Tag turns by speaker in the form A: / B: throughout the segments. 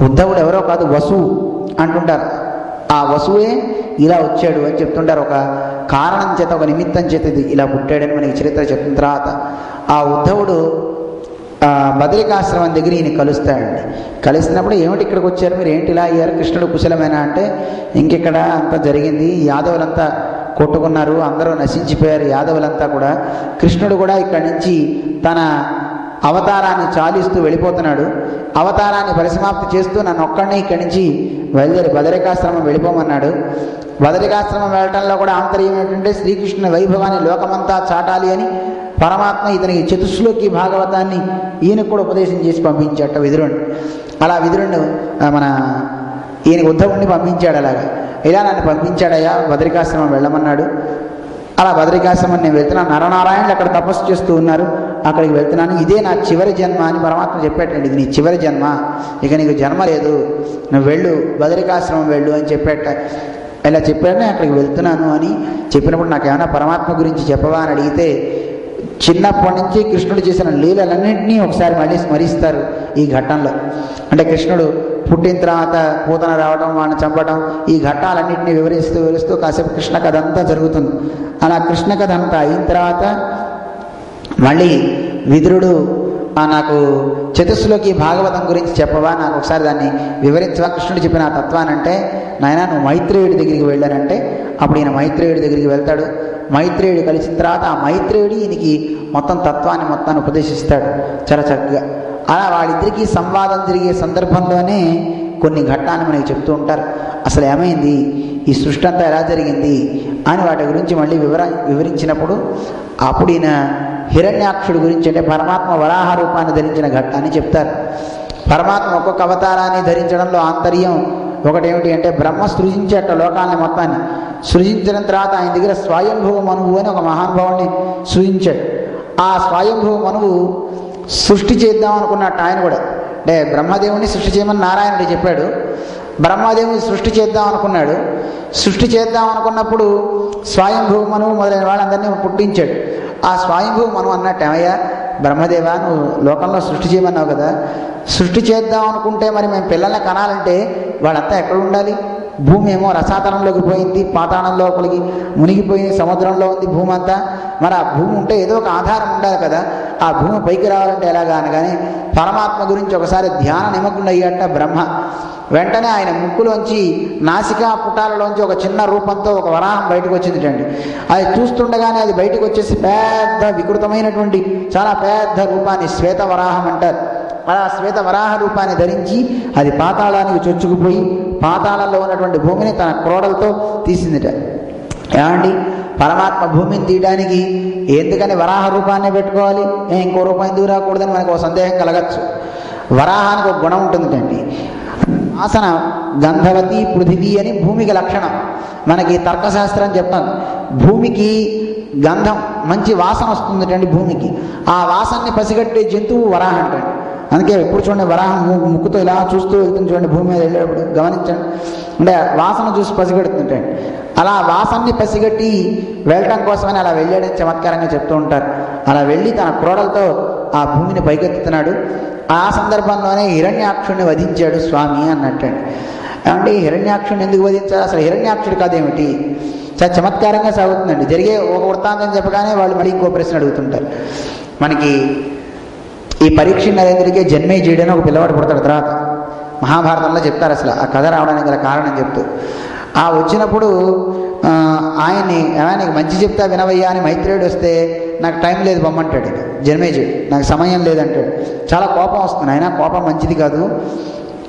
A: ఉద్ధవుడు ఎవరో కాదు, వసువు అంటుంటారు. ఆ వసువే ఇలా వచ్చాడు అని చెప్తుంటారు. ఒక కారణం చేత, ఒక నిమిత్తం చేత ఇది ఇలా పుట్టాడని మనకి చరిత్ర చెప్తున్న తర్వాత ఆ ఉద్ధవుడు బదరికాశ్రమం దగ్గర ఈయన కలుస్తాడండి. కలిసినప్పుడు ఏమిటి ఇక్కడికి వచ్చారు, మీరు ఏంటి ఇలా అయ్యారు, కృష్ణుడు కుశలమేనా అంటే, ఇంకెక్కడ అంతా జరిగింది, యాదవులంతా కొట్టుకున్నారు, అందరూ నశించిపోయారు యాదవులంతా కూడా. కృష్ణుడు కూడా ఇక్కడి నుంచి తన అవతారాన్ని చాలిస్తూ వెళ్ళిపోతున్నాడు. అవతారాన్ని పరిసమాప్తి చేస్తూ నన్ను ఒక్కడిని ఇక్కడి నుంచి బయలుదేరి బదరికాశ్రమం వెళ్ళిపోమన్నాడు. బదరికాశ్రమం వెళ్ళటంలో కూడా ఆంతర్యం ఏంటంటే, శ్రీకృష్ణుని వైభవాన్ని లోకమంతా చాటాలి అని పరమాత్మ ఇతనికి చతుశ్లోకి భాగవతాన్ని ఈయనకు కూడా ఉపదేశం చేసి పంపించాట విదురుణ్ణి. అలా విదురుణ్ణి ఈయనకి ఉద్ధవుణ్ణి పంపించాడు. అలాగా ఇలా నన్ను పంపించాడయ్యా, బదరికాశ్రమం వెళ్ళమన్నాడు. అలా బదరికాశ్రమం నేను వెళ్తున్నాను, నరనారాయణులు అక్కడ తపస్సు చేస్తూ ఉన్నారు, అక్కడికి వెళ్తున్నాను, ఇదే నా చివరి జన్మ అని పరమాత్మ చెప్పాటండి. ఇది నీ చివరి జన్మ, ఇక నీకు జన్మ లేదు, నువ్వు వెళ్ళు, బదరికాశ్రమం వెళ్ళు అని చెప్పాట. ఇలా చెప్పాడని అక్కడికి వెళ్తున్నాను అని చెప్పినప్పుడు నాకేమైనా పరమాత్మ గురించి చెప్పవా అని అడిగితే, చిన్నప్పటి నుంచి కృష్ణుడు చేసిన లీలలన్నింటినీ ఒకసారి మళ్ళీ స్మరిస్తారు ఈ ఘట్టంలో. అంటే కృష్ణుడు పుట్టిన తర్వాత పూతన రావడం, వాడిని చంపడం, ఈ ఘట్టాలన్నింటినీ వివరిస్తూ కాసేపు కృష్ణ కథ అంతా జరుగుతుంది. అలా కృష్ణ కథ అంతా అయిన తర్వాత మళ్ళీ విదురుడు నాకు చతుస్లోకి భాగవతం గురించి చెప్పవా, నాకు ఒకసారి దాన్ని వివరించవా, కృష్ణుడు చెప్పిన ఆ తత్వాన్ని అంటే, నాయన నువ్వు మైత్రేయుడి దగ్గరికి వెళ్ళానంటే అప్పుడు ఈయన మైత్రేయుడి దగ్గరికి వెళ్తాడు. మైత్రేయుడు కలిసిన తర్వాత ఆ మైత్రేయుడు ఈయనకి మొత్తం తత్వాన్ని మొత్తాన్ని ఉపదేశిస్తాడు చాలా చక్కగా. అలా వాళ్ళిద్దరికీ సంవాదం జరిగే సందర్భంలోనే కొన్ని ఘట్టాన్ని మనకి చెప్తూ ఉంటారు. అసలు ఏమైంది, ఈ సృష్టి అంతా ఎలా జరిగింది అని వాటి గురించి మళ్ళీ వివరించినప్పుడు అప్పుడు ఈయన హిరణ్యాక్షుడి గురించి, అంటే పరమాత్మ వరాహ రూపాన్ని ధరించిన ఘట్టాన్ని చెప్తారు. పరమాత్మ ఒక్కొక్క అవతారాన్ని ధరించడంలో ఆంతర్యం ఒకటేమిటి అంటే, బ్రహ్మ సృజించేట లోకాన్ని మొత్తాన్ని సృజించిన తర్వాత ఆయన దగ్గర స్వయంభువ మనువు అని ఒక మహానుభావుని సృజించాడు. ఆ స్వయంభువ మనువు సృష్టి చేద్దాం అనుకున్నట్టు ఆయన కూడా, అంటే బ్రహ్మదేవుని సృష్టి చేయమని నారాయణుడు చెప్పాడు. బ్రహ్మదేవుని సృష్టి చేద్దాం అనుకున్నాడు. సృష్టి చేద్దాం అనుకున్నప్పుడు స్వయంభువ మనువు మొదలైన వాళ్ళందరినీ పుట్టించాడు. ఆ స్వయంభువ మనువు అన్నట్టు, ఏమయ్యా బ్రహ్మదేవా, నువ్వు లోకంలో సృష్టి చేయమన్నావు కదా, సృష్టి చేద్దాం అనుకుంటే మరి మేము పిల్లల్ని కనాలంటే వాళ్ళంతా ఎక్కడ ఉండాలి? భూమి ఏమో రసాతలంలోకి పోయింది, పాతాళంలోపలికి మునిగిపోయింది, సముద్రంలో ఉంది భూమి అంతా. మరి ఆ భూమి ఉంటే ఏదో ఒక ఆధారం ఉండాలి కదా, ఆ భూమి పైకి రావాలంటే ఎలాగా అనగానే పరమాత్మ గురించి ఒకసారి ధ్యాన నిమగ్నుడు అయ్యాట బ్రహ్మ. వెంటనే ఆయన ముక్కులోంచి నాసికా పుటాలలోంచి ఒక చిన్న రూపంతో ఒక వరాహం బయటకు వచ్చిందిటండి. అది చూస్తుండగానే అది బయటకు వచ్చేసి పెద్ద వికృతమైనటువంటి చాలా పెద్ద రూపాన్ని శ్వేత వరాహం అంటారు. అలా శ్వేత వరాహ రూపాన్ని ధరించి అది పాతాళానికి చొచ్చుకుపోయి పాతాళంలో ఉన్నటువంటి భూమిని తన క్రోడలతో తీసిందిట. ఏమండి, పరమాత్మ భూమిని తీయడానికి ఎందుకని వరాహ రూపాన్ని పెట్టుకోవాలి, ఇంకో రూపం ఎందుకు రాకూడదని మనకు ఒక సందేహం కలగచ్చు. వరాహానికి ఒక గుణం ఉంటుందండి, వాసన గంధవతి పృథివీ అని భూమికి లక్షణం. మనకి తర్కశాస్త్రం చెప్తాను, భూమికి గంధం మంచి వాసన వస్తుందండి భూమికి. ఆ వాసనని పసిగట్టే జంతువు వరాహం అంటండి. అందుకే ఎప్పుడు చూడండి వరాహం ముక్కుతో ఇలా చూస్తూ వెళ్తుంది చూడండి, భూమి మీద వెళ్ళేటప్పుడు గమనించండి, అంటే వాసన చూసి పసిగడుతుంటాడు. అలా వాసనని పసిగట్టి వెళ్ళటం కోసమని అలా వెళ్ళాడని చమత్కారంగా చెప్తూ ఉంటారు. అలా వెళ్ళి తన క్రోడలతో ఆ భూమిని పైకెత్తుతున్నాడు. ఆ సందర్భంలోనే హిరణ్యాక్షుడిని వధించాడు స్వామి అన్నట్టండి. అంటే హిరణ్యాక్షుడిని ఎందుకు వధించాలి, అసలు హిరణ్యాక్షుడు కాదేమిటి, చాలా చమత్కారంగా సాగుతుందండి. జరిగే ఒక వృత్తాంతం చెప్పగానే వాళ్ళు మళ్ళీ ఇంకో ప్రశ్న అడుగుతుంటారు. మనకి ఈ పరీక్ష నరేంద్రుడికే జన్మేజయుడని ఒక పిల్లవాడు పుడతాడు. తర్వాత మహాభారతంలో చెప్తారు అసలు ఆ కథ రావడానికి గల కారణం చెప్తూ. ఆ వచ్చినప్పుడు ఆయనకి మంచి చెప్తా వినవయ్యా అని మైత్రేయుడు వస్తే నాకు టైం లేదు బొమ్మంటాడు జన్మేజయుడు, నాకు సమయం లేదంటాడు. చాలా కోపం వస్తుంది. ఆయన కోపం మంచిది కాదు,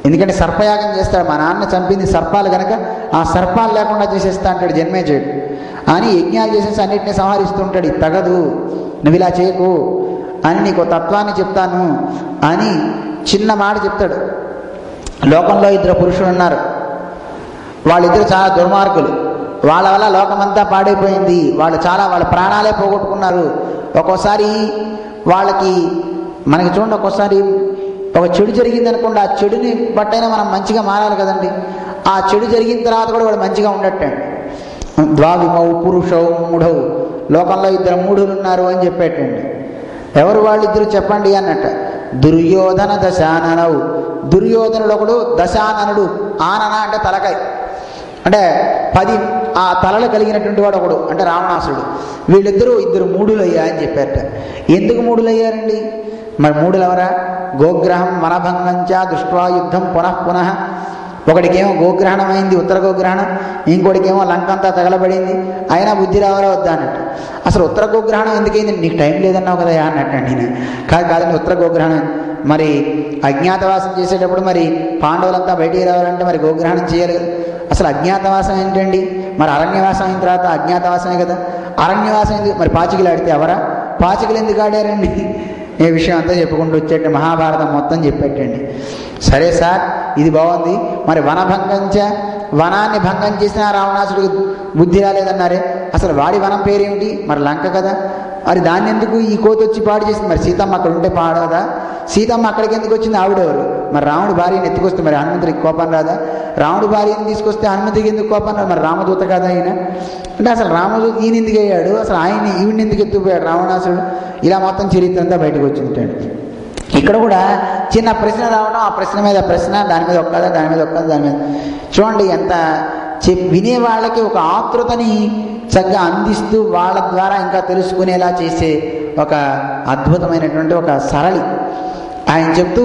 A: ఎందుకంటే సర్పయాగం చేస్తాడు, మా నాన్న చంపింది సర్పాలు కనుక ఆ సర్పాలు లేకుండా చేసేస్తా అంటాడు జన్మేజయుడు. అని యజ్ఞాలు చేసేసి అన్నింటినీ సంహరిస్తూ ఉంటాడు. ఇది తగదు, నువ్వు ఇలా చేయకు అని నీకు తత్వాన్ని చెప్తాను అని చిన్న మాట చెప్తాడు. లోకంలో ఇద్దరు పురుషులు ఉన్నారు, వాళ్ళిద్దరు చాలా దుర్మార్గులు, వాళ్ళ వల్ల లోకమంతా పాడైపోయింది, వాళ్ళ ప్రాణాలే పోగొట్టుకున్నారు. ఒక్కోసారి వాళ్ళకి మనకి చూడండి, ఒక్కోసారి ఒక చెడు జరిగింది అనుకోండి, ఆ చెడుని బట్టైనా మనం మంచిగా మారాలి కదండి. ఆ చెడు జరిగిన తర్వాత కూడా వాడు మంచిగా ఉండటండి. ద్వావిమౌ పురుషౌ మూఢౌ, లోకంలో ఇద్దరు మూఢులు ఉన్నారు అని చెప్పేటండి. ఎవరు వాళ్ళిద్దరు చెప్పండి అన్నట్ట. దుర్యోధన దశాననౌ దుర్యోధనుడు ఒకడు, దశాననుడు, ఆనన అంటే తలకాయ, అంటే 10 ఆ తలలు కలిగినటువంటి వాడు ఒకడు అంటే రావణాసుడు. వీళ్ళిద్దరూ ఇద్దరు మూఢులయ్యా అని చెప్పారట. ఎందుకు మూఢులయ్యారండి? మరి మూఢులు ఎవరా? గోగ్రహం వనభంగంచ దృష్ట్వా యుద్ధం పునః పునః. ఒకడికేమో గోగ్రహణం అయింది, ఉత్తర గోగ్రహణం, ఇంకోటికేమో లంకంతా తగలబడింది, అయినా బుద్ధి రావాలా వద్దా అన్నట్టు. అసలు ఉత్తర గోగ్రహణం ఎందుకైంది? నీకు టైం లేదన్నావు కదా అన్నట్టండి. నేను కాదండి, ఉత్తర గోగ్రహణం మరి అజ్ఞాతవాసం చేసేటప్పుడు మరి పాండవులంతా బయటికి రావాలంటే మరి గోగ్రహణం చేయాలి కదా. అసలు అజ్ఞాతవాసం ఏంటండి? మరి అరణ్యవాసం అయిన తర్వాత అజ్ఞాతవాసమే కదా. అరణ్యవాసం ఎందుకు? మరి పాచికలు ఆడితే ఎవరా? పాచికలు ఎందుకు ఆడారండి? ఏ విషయం అంతా చెప్పుకుంటూ వచ్చేట మహాభారతం మొత్తం చెప్పేటండి. సరే సార్, ఇది బాగుంది. మరి వనభంగంచ, వనాన్ని భంగం చేసిన రావణాసుడికి బుద్ధి రాలేదన్నారే, అసలు వాడి వనం పేరేమిటి? మరి లంక కదా. మరి దాన్ని ఎందుకు ఈ కోతి వచ్చి పాడు చేసింది? మరి సీతమ్మ అక్కడ ఉంటే పాడదా? సీతమ్మ అక్కడికి ఎందుకు వచ్చింది? ఆవిడెవరు? మరి రాముడి భార్యని ఎత్తుకొస్తే మరి హనుమంతుడికి కోపం రాదా? రాముడి భార్యని తీసుకొస్తే హనుమంతుడికి ఎందుకు కోపం రాదు? మరి రామదూత కదా ఆయన. అంటే అసలు రామదూత ఈయన ఎందుకు అయ్యాడు? అసలు ఆయన్ని ఈవిడిని ఎందుకు ఎత్తుకుపోయాడు రావణాసుడు? ఇలా మొత్తం చరిత్ర అంతా బయటకు వచ్చింటాడు. ఇక్కడ కూడా చిన్న ప్రశ్న రావడం, ఆ ప్రశ్న మీద ప్రశ్న, దాని మీద ఒక్కదా, దాని మీద ఒక్కదా, దాని మీద చూడండి ఎంత వినే వాళ్ళకి ఒక ఆతృతని చక్కగా అందిస్తూ వాళ్ళ ద్వారా ఇంకా తెలుసుకునేలా చేసే ఒక అద్భుతమైనటువంటి ఒక సరళి ఆయన చెప్తూ,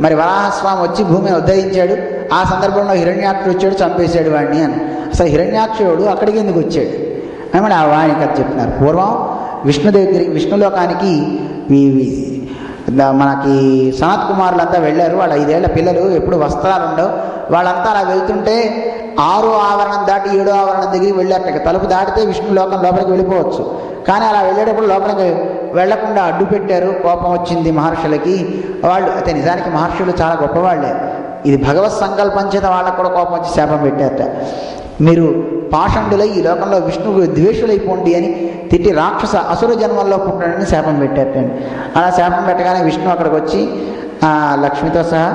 A: మరి వరాహస్వామి వచ్చి భూమిని ఉద్ధరించాడు. ఆ సందర్భంలో హిరణ్యాక్షుడు వచ్చాడు, చంపేశాడు వాడిని అని. అసలు హిరణ్యాక్షుడు అక్కడికి ఎందుకు వచ్చాడు అని మరి ఆ వాణి కథ చెప్తున్నారు. పూర్వం విష్ణులోకానికి మనకి సనత్ కుమారులంతా వెళ్ళారు. వాళ్ళ 5 ఏళ్ల పిల్లలు, ఎప్పుడు వస్త్రాలు ఉండవు. వాళ్ళంతా అలా వెళ్తుంటే 6వ ఆవరణం దాటి 7వ ఆవరణం దగ్గరికి వెళ్ళారట. తలుపు దాటితే విష్ణు లోకం లోపలికి వెళ్ళిపోవచ్చు. కానీ అలా వెళ్ళేటప్పుడు లోపలికి వెళ్లకుండా అడ్డు పెట్టారు. కోపం వచ్చింది మహర్షులకి. వాళ్ళు అయితే నిజానికి మహర్షులు చాలా గొప్పవాళ్లే. ఇది భగవత్ సంకల్పం చేత వాళ్ళకు కూడా కోపం వచ్చి శాపం పెట్టారట. మీరు పాషండులై ఈ లోకంలో విష్ణువు ద్వేషులైపోండి అని తిట్టి రాక్షస అసుర జన్మల్లో పుట్టడని శాపం పెట్టారటండి. అలా శాపం పెట్టగానే విష్ణు అక్కడికి వచ్చి లక్ష్మితో సహా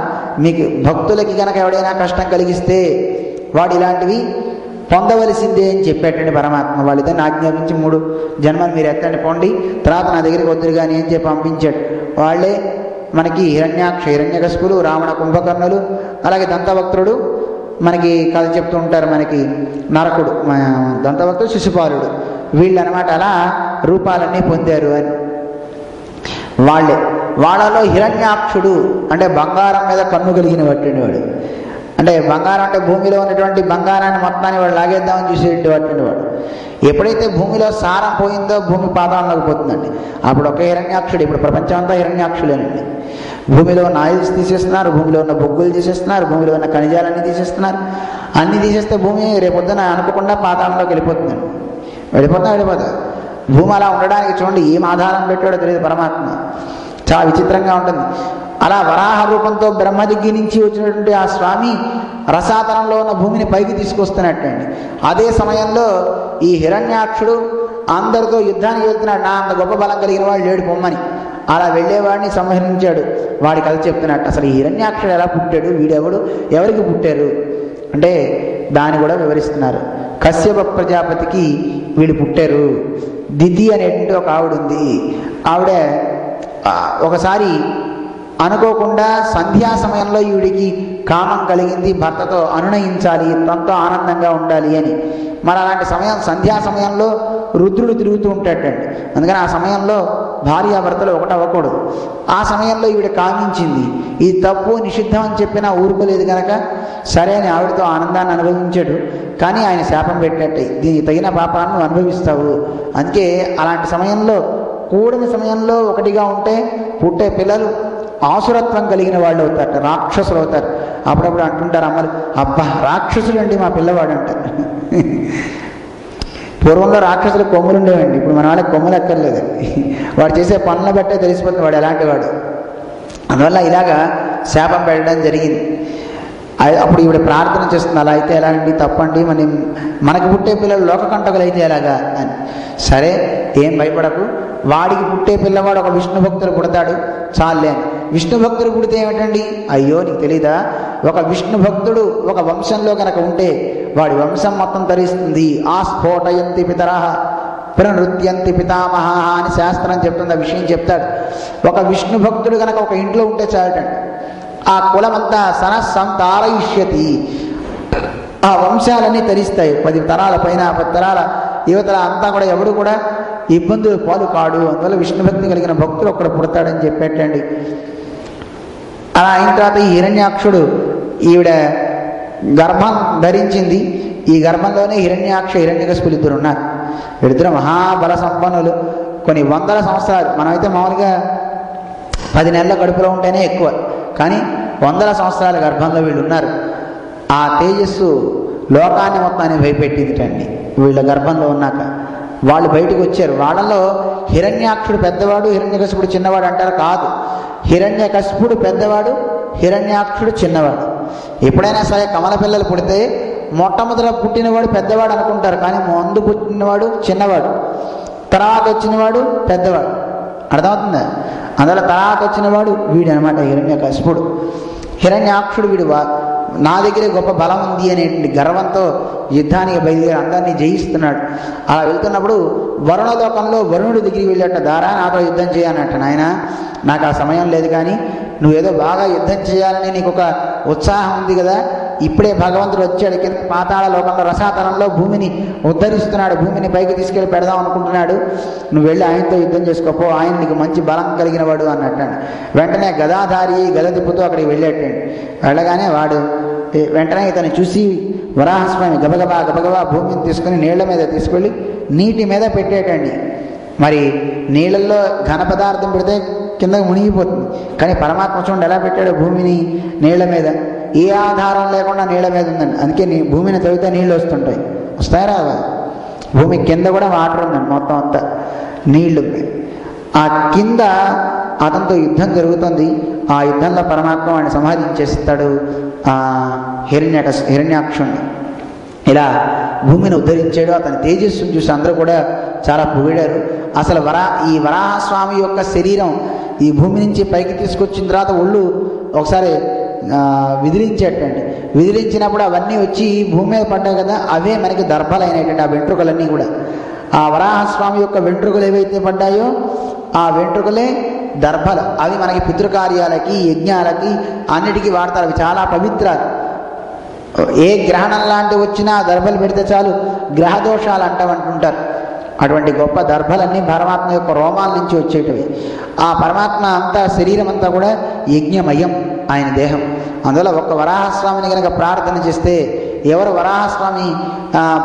A: మీకు భక్తులకి కనుక ఎవడైనా కష్టం కలిగిస్తే వాడు ఇలాంటివి పొందవలసిందే అని చెప్పేటండి పరమాత్మ. వాళ్ళిద్దరిని ఆజ్ఞాపించి 3 జన్మలు మీరు ఎత్తండి పోండి, తర్వాత నా దగ్గరికి వద్దురు కానీ అని చెప్పి పంపించాడు. వాళ్ళే మనకి హిరణ్యాక్ష, హిరణ్యకశిపులు, రావణ కుంభకర్ణులు, అలాగే దంతవక్త్రుడు, మనకి కథ చెప్తూ ఉంటారు మనకి నరకుడు, దంతవక్త్రుడు, శిశుపాలుడు, వీళ్ళనమాట. అలా రూపాలన్నీ పొందారు అని వాళ్ళే. వాళ్ళలో హిరణ్యాక్షుడు అంటే బంగారం మీద కన్ను కలిగిన వాడు. అంటే బంగారం అంటే భూమిలో ఉన్నటువంటి బంగారాన్ని మొత్తాన్ని వాడు లాగేద్దామని చూసేటువంటి వాడు. ఎప్పుడైతే భూమిలో సారం పోయిందో భూమి పాతాళంలోకి పోతుందండి. అప్పుడు ఒక హిరణ్యాక్షుడు. ఇప్పుడు ప్రపంచం అంతా హిరణ్యాక్షులేనండి. భూమిలో ఉన్న ఆయిల్స్ తీసేస్తున్నారు, భూమిలో ఉన్న బొగ్గులు తీసేస్తున్నారు, భూమిలో ఉన్న ఖనిజాలన్నీ తీసేస్తున్నారు. అన్నీ తీసేస్తే భూమి రేపొద్దున అనుకోకుండా పాతాళంలోకి వెళ్ళిపోతుందండి. వెళ్ళిపోతా భూమి అలా ఉండడానికి చూడండి ఏం ఆధారం పెట్టాడో తెలియదు పరమాత్మ. చాలా విచిత్రంగా ఉంటుంది. అలా వరాహ రూపంతో బ్రహ్మ దగ్గర నుంచి వచ్చినటువంటి ఆ స్వామి రసాతలంలో ఉన్న భూమిని పైకి తీసుకొస్తున్నట్టండి. అదే సమయంలో ఈ హిరణ్యాక్షుడు అందరితో యుద్ధానికి వెళ్తున్నాడు. నా అంత గొప్ప బలం కలిగిన వాడు లేడు పొమ్మని. అలా వెళ్ళేవాడిని సంహరించాడు. వాడి కథ చెప్తున్నట్టు. అసలు ఈ హిరణ్యాక్షుడు ఎలా పుట్టాడు, వీడెవడు, ఎవరికి పుట్టారు అంటే దాన్ని కూడా వివరిస్తున్నారు. కశ్యప ప్రజాపతికి వీళ్ళు పుట్టారు. దితి అనేటువంటి ఒక ఆవిడ ఉంది. ఆవిడ ఒకసారి అనుకోకుండా సంధ్యా సమయంలో ఈవిడికి కామం కలిగింది, భర్తతో అనునయించాలి, తనతో ఆనందంగా ఉండాలి అని. మరి అలాంటి సంధ్యా సమయంలో రుద్రుడు తిరుగుతూ ఉంటాడండి. అందుకని ఆ సమయంలో భార్యాభర్తలు ఒకటి అవ్వకూడదు. ఆ సమయంలో ఈవిడ కామించింది. ఇది తప్పు, నిషిద్ధం అని చెప్పినా ఊరుకోలేదు కనుక సరే అని ఆవిడతో ఆనందాన్ని అనుభవించాడు. కానీ ఆయన శాపం పెట్టినట్టే, దీనికి తగిన పాపాలను అనుభవిస్తావు. అందుకే అలాంటి సమయంలో, కూడని సమయంలో ఒకటిగా ఉంటే పుట్టే పిల్లలు ఆసురత్వం కలిగిన వాళ్ళు అవుతారట, రాక్షసులు అవుతారు. అప్పుడప్పుడు అంటుంటారు అమ్మలు, అబ్బా రాక్షసులు అండి మా పిల్లవాడు అంటారు. పూర్వంలో రాక్షసులు కొమ్ములు ఉండేవండి, ఇప్పుడు మన వాళ్ళకి కొమ్ములు ఎక్కర్లేదు. వాడు చేసే పనులను బట్టే తెలిసిపోతుంది వాడు ఎలాంటి వాడు. అందువల్ల ఇలాగా శాపం పెట్టడం జరిగింది. అప్పుడు ఈవిడ ప్రార్థన చేస్తుంది, అలా అయితే ఎలాంటి తప్పండి, మనకి పుట్టే పిల్లలు లోకకంటకులు అయితే ఎలాగా అని. సరే ఏం భయపడకు, వాడికి పుట్టే పిల్లవాడు ఒక విష్ణు భక్తుడు పుడతాడు చాలే అని. విష్ణు భక్తుడు పుడితే ఏమిటండి, అయ్యో నీకు తెలీదా, ఒక విష్ణు భక్తుడు ఒక వంశంలో కనుక ఉంటే వాడి వంశం మొత్తం తరిస్తుంది. ఆ స్ఫోటయంతి పితరః పునరుత్యంతి పితామహ అని శాస్త్రం చెప్తుంది. ఆ విషయం చెప్తాడు. ఒక విష్ణు భక్తుడు కనుక ఒక ఇంట్లో ఉంటే చాలటండి, ఆ కులమంతా సనస్సంతారయిష్యతి, ఆ వంశాలన్నీ తరిస్తాయి. 10 తరాల పైన 10 తరాల యువతల అంతా కూడా ఎవడు కూడా ఇబ్బందులు పాలు కాడు. అందువల్ల విష్ణు భక్తి కలిగిన భక్తులు ఒక్కడ పుడతాడని చెప్పేటండి. అలా అయిన తర్వాత ఈ హిరణ్యాక్షుడు ఈవిడ గర్భం ధరించింది. ఈ గర్భంలోనే హిరణ్యాక్ష హిరణ్యకశిపులు ఇద్దరు ఉన్నారు. వీళ్ళిద్దరు మహాబల సంపన్నులు. కొన్ని వందల సంవత్సరాలు, మనమైతే మామూలుగా 10 నెలల కడుపులో ఉంటేనే ఎక్కువ, కానీ వందల సంవత్సరాల గర్భంలో వీళ్ళు ఉన్నారు. ఆ తేజస్సు లోకాన్ని మొత్తాన్ని భయపెట్టిందిటండి. వీళ్ళ గర్భంలో ఉన్నాక వాళ్ళు బయటకు వచ్చారు. వాళ్ళలో హిరణ్యాక్షుడు పెద్దవాడు, హిరణ్యకశిపుడు చిన్నవాడు అంటారు. కాదు, హిరణ్యకశిపుడు పెద్దవాడు, హిరణ్యాక్షుడు చిన్నవాడు. ఎప్పుడైనా సరే కమల పిల్లలు పుడితే మొట్టమొదట పుట్టినవాడు పెద్దవాడు అనుకుంటారు, కానీ ముందు పుట్టినవాడు చిన్నవాడు, తర్వాత వచ్చినవాడు పెద్దవాడు. అర్థమవుతుందా? అందువల్ల తర్వాత వచ్చినవాడు వీడు అనమాట హిరణ్యకశిపుడు. హిరణ్యాక్షుడు వీడు నా దగ్గరే గొప్ప బలం ఉంది అనేటువంటి గర్వంతో యుద్ధానికి బయలుదేరి అందరినీ జయిస్తున్నాడు. అలా వెళ్తున్నప్పుడు వరుణలోకంలో వరుణుడి దగ్గరికి వెళ్ళేట, దారా నాతో యుద్ధం చేయనట్ట. నాయన నాకు ఆ సమయం లేదు, కానీ నువ్వేదో బాగా యుద్ధం చేయాలని నీకు ఒక ఉత్సాహం ఉంది కదా, ఇప్పుడే భగవంతుడు వచ్చాడు కింద పాతాళ లోకంలో రసాతలంలో భూమిని ఉద్ధరిస్తున్నాడు, భూమిని పైకి తీసుకెళ్ళి పెడదాం అనుకుంటున్నాడు, నువ్వు వెళ్ళి ఆయనతో యుద్ధం చేసుకోపో, ఆయన నీకు మంచి బలం కలిగిన వాడు అన్నట్టండి. వెంటనే గదాధారి గద తిప్పుతూ అక్కడికి వెళ్ళేటండి. వెళ్ళగానే వాడు వెంటనే ఇతను చూసి వరాహస్వామి గబగబా భూమిని తీసుకుని నీళ్ల మీద తీసుకెళ్ళి నీటి మీద పెట్టేటండి. మరి నీళ్ళల్లో ఘన పదార్థం పెడితే కిందకు మునిగిపోతుంది, కానీ పరమాత్మ చూడండి ఎలా పెట్టాడు భూమిని నీళ్ల మీద. ఏ ఆధారం లేకుండా నీళ్ల మీద ఉందండి. అందుకే భూమిని తవ్వితే నీళ్ళు వస్తుంటాయి. వస్తాయి రావా? భూమి కింద కూడా వాటర్ ఉందండి, మొత్తం అంతా నీళ్లు. ఆ కింద అతనితో యుద్ధం జరుగుతుంది. ఆ యుద్ధంలో పరమాత్మ వాడిని సంహరించేస్తాడు ఆ హిరణ్యాక్షుణ్ణి. ఇలా భూమిని ఉద్ధరించాడు. అతని తేజస్సును చూసి అందరూ కూడా చాలా పొగిడారు. అసలు ఈ వరాహస్వామి యొక్క శరీరం ఈ భూమి నుంచి పైకి తీసుకొచ్చిన తర్వాత ఒళ్ళు ఒకసారి విదిలించేటండి. విదిలించినప్పుడు అవన్నీ వచ్చి భూమి మీద పడ్డాయి కదా, అవే మనకి దర్భలైనటువంటి ఆ వెంట్రుకలన్నీ కూడా. ఆ వరాహస్వామి యొక్క వెంట్రుకలు ఏవైతే పడ్డాయో ఆ వెంట్రుకలే దర్భలు. అవి మనకి పితృకార్యాలకి యజ్ఞాలకి అన్నిటికీ వాడతారు. అవి చాలా పవిత్రాలు. ఏ గ్రహణం లాంటివి వచ్చినా దర్భలు పెడితే చాలు గ్రహదోషాలు అంటామంటుంటారు. అటువంటి గొప్ప దర్భలన్నీ పరమాత్మ యొక్క రోమాల నుంచి వచ్చేటివి. ఆ పరమాత్మ అంతా శరీరం అంతా కూడా యజ్ఞమయం ఆయన దేహం. అందువల్ల ఒక్క వరాహస్వామిని కనుక ప్రార్థన చేస్తే, ఎవరు వరాహస్వామి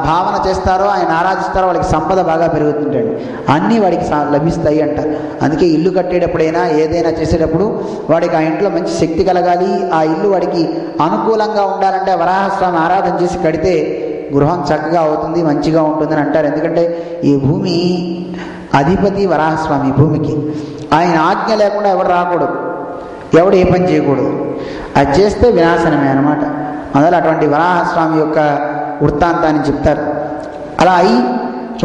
A: భావన చేస్తారో, ఆయన ఆరాధిస్తారో వాళ్ళకి సంపద బాగా పెరుగుతుంటాడు, అన్నీ వాడికి లభిస్తాయి అంటారు. అందుకే ఇల్లు కట్టేటప్పుడైనా ఏదైనా చేసేటప్పుడు వాడికి ఆ ఇంట్లో మంచి శక్తి కలగాలి, ఆ ఇల్లు వాడికి అనుకూలంగా ఉండాలంటే వరాహస్వామి ఆరాధన చేసి కడితే గృహం చక్కగా అవుతుంది, మంచిగా ఉంటుందని అంటారు. ఎందుకంటే ఈ భూమి అధిపతి వరాహస్వామి భూమికి. ఆయన ఆజ్ఞ లేకుండా ఎవడు రాకూడదు, ఎవడు ఏ పని చేయకూడదు. అది చేస్తే వినాశనమే అనమాట. అందువల్ల అటువంటి వరాహస్వామి యొక్క వృత్తాంతాన్ని చెప్తారు. అలా అయి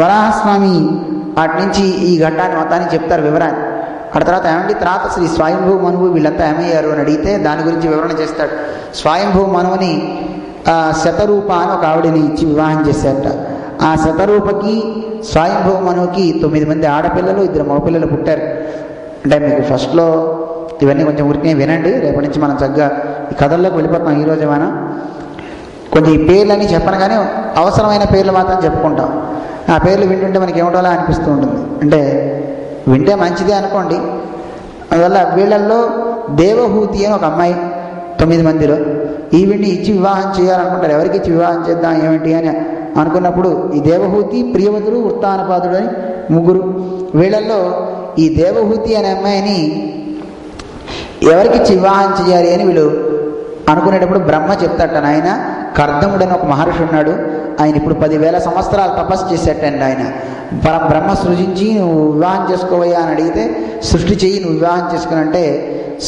A: వరాహస్వామి అటు నుంచి ఈ ఘట్టాన్ని మొత్తాన్ని చెప్తారు వివరాన్ని. ఆ తర్వాత ఏమంటే తర్వాత శ్రీ స్వయంభూ మనువు వీళ్ళంతా ఏమయ్యారు అని అడిగితే దాని గురించి వివరణ చేస్తాడు. స్వయంభూ మనువుని శతరూప అని ఒక ఆవిడని ఇచ్చి వివాహం చేశారట. ఆ శతరూపకి స్వయంభూ మనువుకి 9 మంది ఆడపిల్లలు 2 మగపిల్లలు పుట్టారు. అంటే మీకు ఫస్ట్లో ఇవన్నీ కొంచెం ఊరికే వినండి, రేపటి నుంచి మనం చక్కగా ఈ కథల్లోకి వెళ్ళిపోతాం. ఈరోజు మనం కొంచెం ఈ పేర్లని చెప్పను, కానీ అవసరమైన పేర్లు మాత్రం చెప్పుకుంటాం. ఆ పేర్లు వింటుంటే మనకి ఏమిటోలా అనిపిస్తూ ఉంటుంది. అంటే వింటే మంచిదే అనుకోండి. అందువల్ల వీళ్ళల్లో దేవహూతి అని ఒక అమ్మాయి 9 మందిలో ఈవిడ్ని ఇచ్చి వివాహం చేయాలనుకుంటారు. ఎవరికి ఇచ్చి వివాహం చేద్దాం ఏమిటి అని అనుకున్నప్పుడు ఈ దేవహూతి, ప్రియవతుడు, వృత్తానపాదుడు అని 3. వీళ్ళల్లో ఈ దేవహూతి అనే అమ్మాయిని ఎవరికి వివాహం చేయాలి అని వీళ్ళు అనుకునేటప్పుడు బ్రహ్మ చెప్తాట, నాయన కర్దముడు అని ఒక మహర్షి ఉన్నాడు, ఆయన ఇప్పుడు 10,000 సంవత్సరాలు తపస్సు చేసేటండి. ఆయన బ్రహ్మ సృజించి నువ్వు వివాహం చేసుకోవయ్యా అని అడిగితే, సృష్టి చెయ్యి నువ్వు వివాహం చేసుకునంటే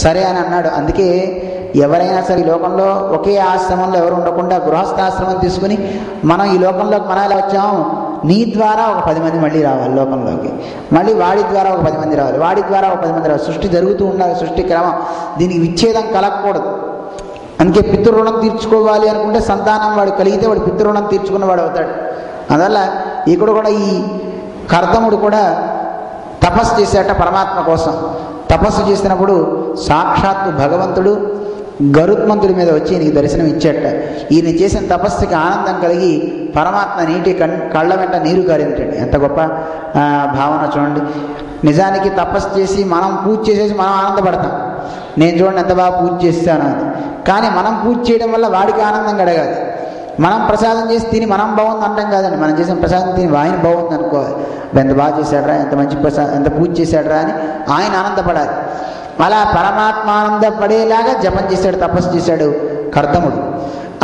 A: సరే అని అన్నాడు. అందుకే ఎవరైనా సరే ఈ లోకంలో ఒకే ఆశ్రమంలో ఎవరు ఉండకుండా గృహస్థాశ్రమం తీసుకుని మనం ఈ లోకంలోకి మనం ఎలా వచ్చాము, నీ ద్వారా ఒక 10 మంది మళ్ళీ రావాలి లోకంలోకి, మళ్ళీ వాడి ద్వారా ఒక 10 మంది రావాలి, వాడి ద్వారా ఒక 10 మంది రావాలి. సృష్టి జరుగుతూ ఉండాలి, సృష్టి క్రమం. దీనికి విచ్ఛేదం కలగకూడదు. అందుకే పితృరుణం తీర్చుకోవాలి అనుకుంటే సంతానం వాడు కలిగితే వాడు పితృరుణం తీర్చుకున్నవాడు అవుతాడు. అందువల్ల ఇక్కడ కూడా ఈ కర్దముడు కూడా తపస్సు చేసేట పరమాత్మ కోసం. తపస్సు చేసినప్పుడు సాక్షాత్తు భగవంతుడు గరుత్మంతుడి మీద వచ్చి ఈయనకి దర్శనం ఇచ్చేట. ఈయన చేసిన తపస్సుకి ఆనందం కలిగి పరమాత్మ నీటి కళ్ళ వెంట నీరు కారించండి. ఎంత గొప్ప భావన చూడండి. నిజానికి తపస్సు చేసి మనం పూజ చేసేసి మనం ఆనందపడతాం, నేను చూడండి ఎంత బాగా పూజ చేస్తాను అని. కానీ మనం పూజ చేయడం వల్ల వాడికి ఆనందం కలగాలి. మనం ప్రసాదం చేసి తిని మనం బాగుంది అంటాం కాదండి, మనం చేసిన ప్రసాదం తిని ఆయన బాగుంది అనుకోవాలి. ఎంత బాగా చేశాడరా, ఎంత మంచి ప్రసాదం, ఎంత పూజ చేశాడరా అని ఆయన ఆనందపడాలి. అలా పరమాత్మ ఆనందపడేలాగా జపం చేశాడు, తపస్సు చేశాడు కర్దముడు.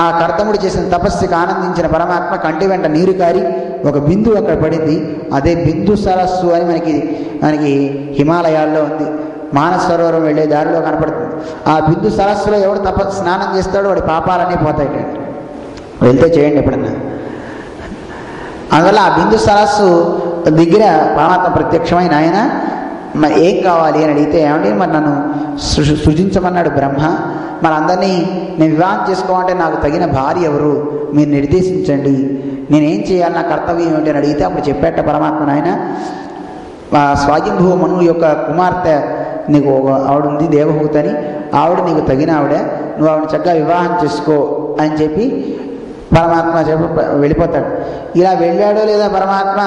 A: ఆ కర్దముడు చేసిన తపస్సుకి ఆనందించిన పరమాత్మ కంటి వెంట నీరు కారి ఒక బిందువు అక్కడ పడింది. అదే బిందు సరస్సు అని మనకి హిమాలయాల్లో ఉంది. మానస సరోవరం వెళ్ళే దారిలో కనపడుతుంది. ఆ బిందు సరస్సులో ఎవడు స్నానం చేస్తాడో వాడి పాపాలన్నీ పోతాయి. వెళ్తే చేయండి ఎప్పుడన్నా. అందువల్ల ఆ బిందు సరస్సు దగ్గర పరమాత్మ ప్రత్యక్షమైన ఆయన మరి ఏం కావాలి అని అడిగితే ఏమంటే మరి నన్ను సృజించమన్నాడు బ్రహ్మ, మరి అందరినీ నేను వివాహం చేసుకోవాలంటే నాకు తగిన భార్య ఎవరు మీరు నిర్దేశించండి, నేనేం చేయాలి, నా కర్తవ్యం ఏమిటి అని అడిగితే అప్పుడు చెప్పేట పరమాత్మ నాయన స్వాయంభువ మనువు యొక్క కుమార్తె నీకు ఆవిడ ఉంది దేవహూతి అని, ఆవిడ నీకు తగిన ఆవిడ, నువ్వు ఆవిడ చక్కగా వివాహం చేసుకో అని చెప్పి పరమాత్మ వెళ్ళిపోతాడు. ఇలా వెళ్ళాడో లేదా పరమాత్మ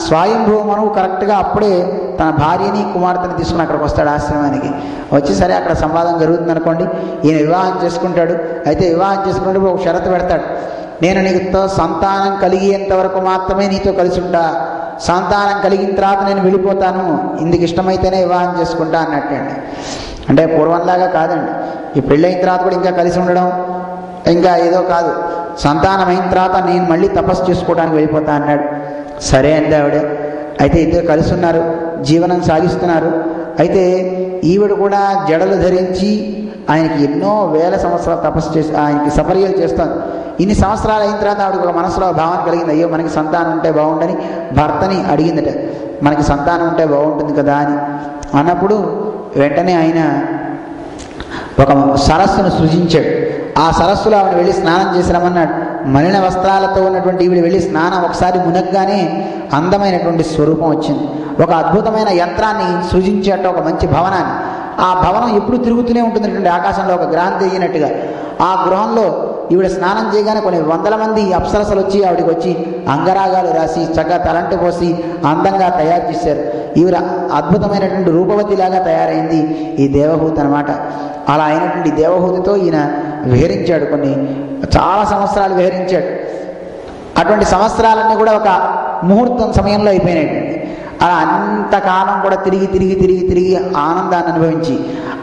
A: స్వయంభూ మనువు కరెక్ట్గా అప్పుడే తన భార్యని కుమార్తెని తీసుకుని అక్కడికి వస్తాడు ఆశ్రమానికి. వచ్చి సరే అక్కడ సంవాదం జరుగుతుంది అనుకోండి, ఈయన వివాహం చేసుకుంటాడు. అయితే వివాహం చేసుకున్నప్పుడు ఒక షరతు పెడతాడు, నేను నీతో సంతానం కలిగేంత వరకు మాత్రమే నీతో కలిసి ఉంటా, సంతానం కలిగిన తర్వాత నేను వెళ్ళిపోతాను, ఇందుకు ఇష్టమైతేనే వివాహం చేసుకుంటా అన్నట్టండి. అంటే పూర్వంలాగా కాదండి, ఈ పెళ్ళైన తర్వాత కూడా ఇంకా కలిసి ఉండడం ఇంకా ఏదో కాదు, సంతానం అయిన తర్వాత నేను మళ్ళీ తపస్సు చేసుకోవడానికి వెళ్ళిపోతా అన్నాడు. సరే అంది ఆవిడ. అయితే ఇద్దరు కలిసి ఉన్నారు, జీవనం సాగిస్తున్నారు. అయితే ఈవిడ కూడా జడలు ధరించి ఆయనకి ఎన్నో వేల సంవత్సరాలు తపస్సు చేసి ఆయనకి సపర్యలు చేస్తాను. ఇన్ని సంవత్సరాలు అయిన తర్వాత ఆవిడకి ఒక మనసులో భావన కలిగింది, అయ్యో మనకి సంతానం ఉంటే బాగుండని భర్తని అడిగిందట, మనకి సంతానం ఉంటే బాగుంటుంది కదా అని. అన్నప్పుడు వెంటనే ఆయన ఒక సరస్సును సృజించాడు. ఆ సరస్సులో ఆవిడ వెళ్ళి స్నానం చేసి రమ్మన్నాడు. మలిన వస్త్రాలతో ఉన్నటువంటి ఈవిడ వెళ్ళి స్నానం ఒకసారి మునగ్గానే అందమైనటువంటి స్వరూపం వచ్చింది. ఒక అద్భుతమైన యంత్రాన్ని సృజించేట, ఒక మంచి భవనాన్ని. ఆ భవనం ఎప్పుడు తిరుగుతూనే ఉంటుందంటే ఆకాశంలో ఒక గ్రహం తిరిగినట్టుగా. ఆ గృహంలో ఈవిడ స్నానం చేయగానే కొన్ని వందల మంది అప్సరసలు వచ్చి ఆవిడకి వచ్చి అంగరాగాలు రాసి చక్కగా తలంటి పోసి అందంగా తయారు చేశారు. ఈవిడ అద్భుతమైనటువంటి రూపవతిలాగా తయారైంది ఈ దేవహూతి అనమాట. అలా అయినటువంటి దేవహూతితో ఈయన విహరించాడు, చాలా సంవత్సరాలు విహరించాడు. అటువంటి సంవత్సరాలన్నీ కూడా ఒక ముహూర్తం సమయంలో అయిపోయినాయండి. అలా అంతకాలం కూడా తిరిగి తిరిగి తిరిగి తిరిగి ఆనందాన్ని అనుభవించి,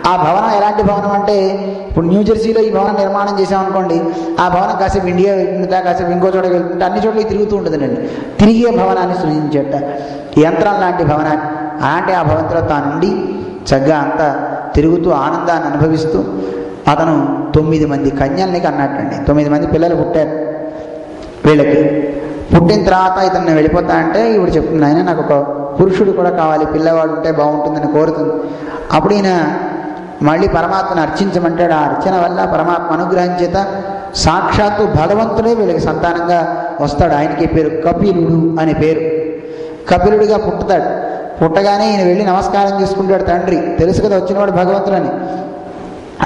A: ఆ భవనం ఎలాంటి భవనం అంటే ఇప్పుడు న్యూజెర్సీలో ఈ భవనం నిర్మాణం చేసామనుకోండి, ఆ భవనం కాసేపు ఇండియా వెళ్తుంటా, కాసేపు ఇంకో చోటకి వెళ్తుంటా, అన్ని చోట్లకి తిరుగుతూ ఉంటుందండి. తిరిగే భవనాన్ని సృజించేట, యంత్రం లాంటి భవనాన్ని. అలాంటి ఆ భవంతిలో తానుండి చక్కగా అంతా తిరుగుతూ ఆనందాన్ని అనుభవిస్తూ అతను 9 మంది కన్యల్ని అన్నట్టండి. 9 మంది పిల్లలు పుట్టారు వీళ్ళకి. పుట్టిన తర్వాత ఇతను వెళ్ళిపోతా అంటే ఈవిడ చెప్తుంది, ఆయన నాకు ఒక పురుషుడు కూడా కావాలి, పిల్లవాడు ఉంటే బాగుంటుందని కోరుతుంది. అప్పుడు ఈయన మళ్ళీ పరమాత్మను అర్చించమంటాడు. ఆ అర్చన వల్ల పరమాత్మ అనుగ్రహం చేత సాక్షాత్తు భగవంతుడే వీళ్ళకి సంతానంగా వస్తాడు. ఆయనకి పేరు కపిలుడు అనే పేరు. కపిలుడిగా పుట్టుతాడు. పుట్టగానే ఈయన వెళ్ళి నమస్కారం చేసుకుంటాడు. తండ్రి తెలుసు కదా వచ్చినవాడు భగవంతుడని.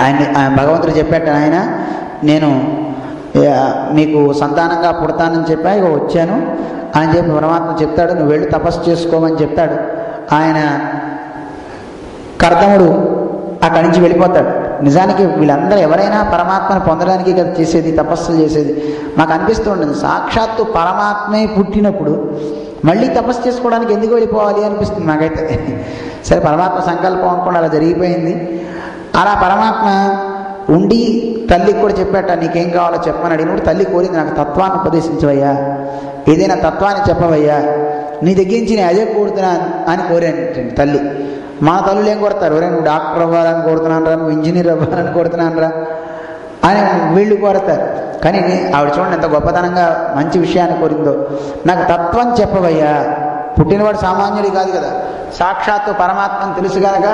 A: ఆయన భగవంతుడు చెప్పాడు, ఆయన నేను మీకు సంతానంగా పుడతానని చెప్పా, ఇక వచ్చాను అని చెప్పి పరమాత్మ చెప్తాడు. నువ్వు వెళ్ళి తపస్సు చేసుకోమని చెప్తాడు. ఆయన కర్దముడు అక్కడి నుంచి వెళ్ళిపోతాడు. నిజానికి వీళ్ళందరూ ఎవరైనా పరమాత్మను పొందడానికి కదా చేసేది, తపస్సులు చేసేది. నాకు అనిపిస్తూ ఉంటుంది, సాక్షాత్తు పరమాత్మే పుట్టినప్పుడు మళ్ళీ తపస్సు చేసుకోవడానికి ఎందుకు వెళ్ళిపోవాలి అనిపిస్తుంది నాకైతే. సరే పరమాత్మ సంకల్పం అనుకోండి, అలా జరిగిపోయింది. అలా పరమాత్మ ఉండి తల్లికి కూడా చెప్పాట, నీకేం కావాలో చెప్పమని అడిగినప్పుడు తల్లి కోరింది, నాకు తత్వాన్ని ఉపదేశించవయ్యా, ఏదైనా తత్వాన్ని చెప్పవయ్యా, నీ దగ్గర నుంచి నేను అదే కోరుతున్నాను అని కోరాను తల్లి. మా తల్లులు ఏం కోరుతారు, ఒరే నువ్వు డాక్టర్ అవ్వాలని కోరుతున్నాను రా, నువ్వు ఇంజనీర్ అవ్వాలని కోరుతున్నాను రా అని వీళ్ళు కోరతారు. కానీ ఆవిడ చూడండి ఎంత గొప్పతనంగా మంచి విషయాన్ని కోరిందో. నాకు తత్వం చెప్పవయ్యా. పుట్టినవాడు సామాన్యుడి కాదు కదా, సాక్షాత్తు పరమాత్మను తెలుసు కనుక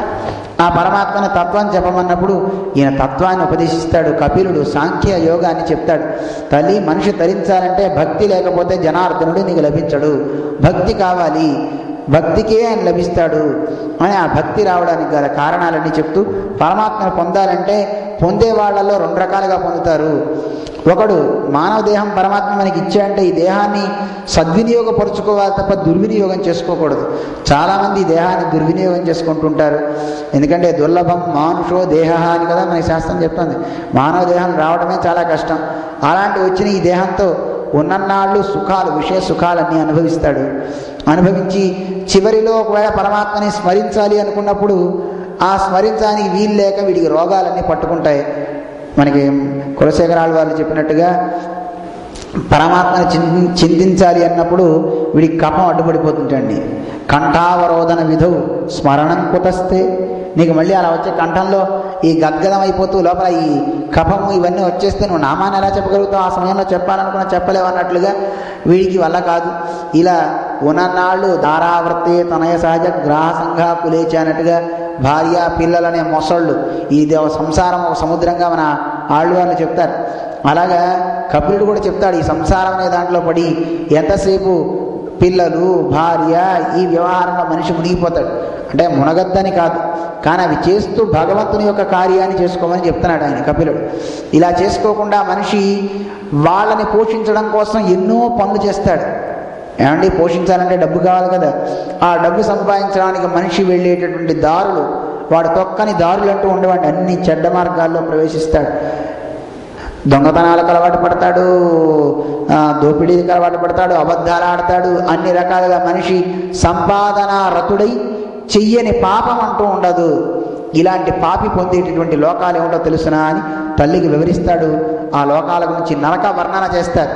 A: ఆ పరమాత్మను తత్వం చెప్పమన్నప్పుడు ఈయన తత్వాన్ని ఉపదేశిస్తాడు. కపిలుడు సాంఖ్య యోగాన్ని చెప్తాడు. తల్లి, మనిషి తరించాలంటే భక్తి లేకపోతే జనార్దనుడు నీకు లభించడు. భక్తి కావాలి. భక్తికే ఆయన లభిస్తాడు అని ఆ భక్తి రావడానికి గల కారణాలన్నీ చెప్తూ పరమాత్మను పొందాలంటే పొందే వాళ్ళలో 2 రకాలుగా పొందుతారు. ఒకడు మానవ దేహం పరమాత్మ మనకి ఇచ్చాడంటే ఈ దేహాన్ని సద్వినియోగపరుచుకోవాలి తప్ప దుర్వినియోగం చేసుకోకూడదు. చాలామంది ఈ దేహాన్ని దుర్వినియోగం చేసుకుంటుంటారు. ఎందుకంటే దుర్లభం మానుషో దేహ అని కదా మనకి శాస్త్రం చెప్తుంది. మానవ దేహం రావడమే చాలా కష్టం. అలాంటి వచ్చిన ఈ దేహంతో ఉన్నన్నాళ్ళు సుఖాలు, విషయ సుఖాలన్నీ అనుభవిస్తాడు. అనుభవించి చివరిలో ఒకవేళ పరమాత్మని స్మరించాలి అనుకున్నప్పుడు ఆ స్మరించడానికి వీలు లేక వీడికి రోగాలన్నీ పట్టుకుంటాయి. మనకి కులశేఖరాలు వాళ్ళు చెప్పినట్టుగా పరమాత్మని చింతించాలి అన్నప్పుడు వీడికి కఫం అడ్డుపడిపోతుంటండి. కంఠావరోధన విధౌ స్మరణం కుతస్తే, నీకు మళ్ళీ అలా వచ్చే కంఠంలో ఈ గద్గదం అయిపోతూ లోపల ఈ కఫము ఇవన్నీ వచ్చేస్తే నువ్వు నామాన్ని ఎలా చెప్పగలుగుతావు? ఆ సమయంలో చెప్పాలనుకున్నా చెప్పలేవు అన్నట్లుగా వీడికి వల్ల కాదు. ఇలా ఉన్ననాళ్ళు ధారావృత్తే తనయ సహజ గ్రాహ సంఘ కులేచ అన్నట్టుగా భార్య పిల్లలనే మొసళ్ళు ఈ సంసారం ఒక సముద్రంగా మన ఆళ్వాళ్ళు చెప్తారు. అలాగా కపిలుడు కూడా చెప్తాడు, ఈ సంసారం అనే దాంట్లో పడి ఎంతసేపు పిల్లలు భార్య ఈ వ్యవహారంలో మనిషి మునిగిపోతాడు. అంటే మునగద్దని కాదు, కానీ అవి చేస్తూ భగవంతుని యొక్క కార్యాన్ని చేసుకోమని చెప్తున్నాడు ఆయన కపిలుడు. ఇలా చేసుకోకుండా మనిషి వాళ్ళని పోషించడం కోసం ఎన్నో పనులు చేస్తాడు. ఏమండి, పోషించాలంటే డబ్బు కావాలి కదా. ఆ డబ్బు సంపాదించడానికి మనిషి వెళ్ళేటటువంటి దారులు, వాడు తొక్కని దారులు అంటూ ఉండేవాడి అన్ని చెడ్డ మార్గాల్లో ప్రవేశిస్తాడు. దొంగతనాలకు అలవాటు పడతాడు, దోపిడీలకు అలవాటు పడతాడు, అబద్ధాలు ఆడతాడు. అన్ని రకాలుగా మనిషి సంపాదన రతుడై చెయ్యని పాపం అంటూ ఉండదు. ఇలాంటి పాపి పొందేటటువంటి లోకాలు ఏమిటో తెలుసునా అని తల్లికి వివరిస్తాడు. ఆ లోకాల గురించి నరక వర్ణన చేస్తారు.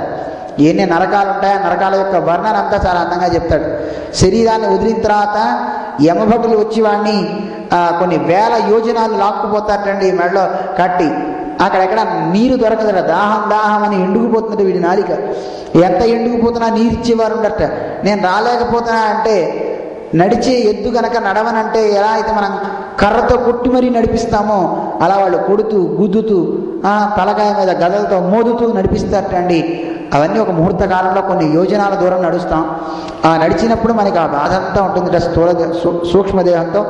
A: ఎన్ని నరకాలు ఉంటాయో నరకాల యొక్క వర్ణన అంతా చాలా అందంగా చెప్తాడు. శరీరాన్ని వదిలిన తర్వాత యమభటులు వచ్చి వాడిని కొన్ని వేల యోజనాలు లాక్కుపోతారటండి మెడలో కట్టి. అక్కడెక్కడ నీరు దొరకదట. దాహం దాహం అని ఎండుకుపోతుందట వీడి నాలిక. ఎంత ఎండుకుపోతున్నా నీరు ఇచ్చేవారు ఉండట. నేను రాలేకపోతున్నా అంటే, నడిచే ఎద్దు కనుక నడవనంటే ఎలా అయితే మనం కర్రతో కొట్టి మరీ నడిపిస్తామో అలా వాళ్ళు కొడుతూ గుద్దుతూ తలకాయ మీద గదలతో మోదుతూ నడిపిస్తారటండి. అవన్నీ ఒక ముహూర్త కాలంలో కొన్ని యోజనాల దూరం నడుస్తాం. ఆ నడిచినప్పుడు మనకి ఆ బాధ అంతా ఉంటుంది. సూక్ష్మదేహంతో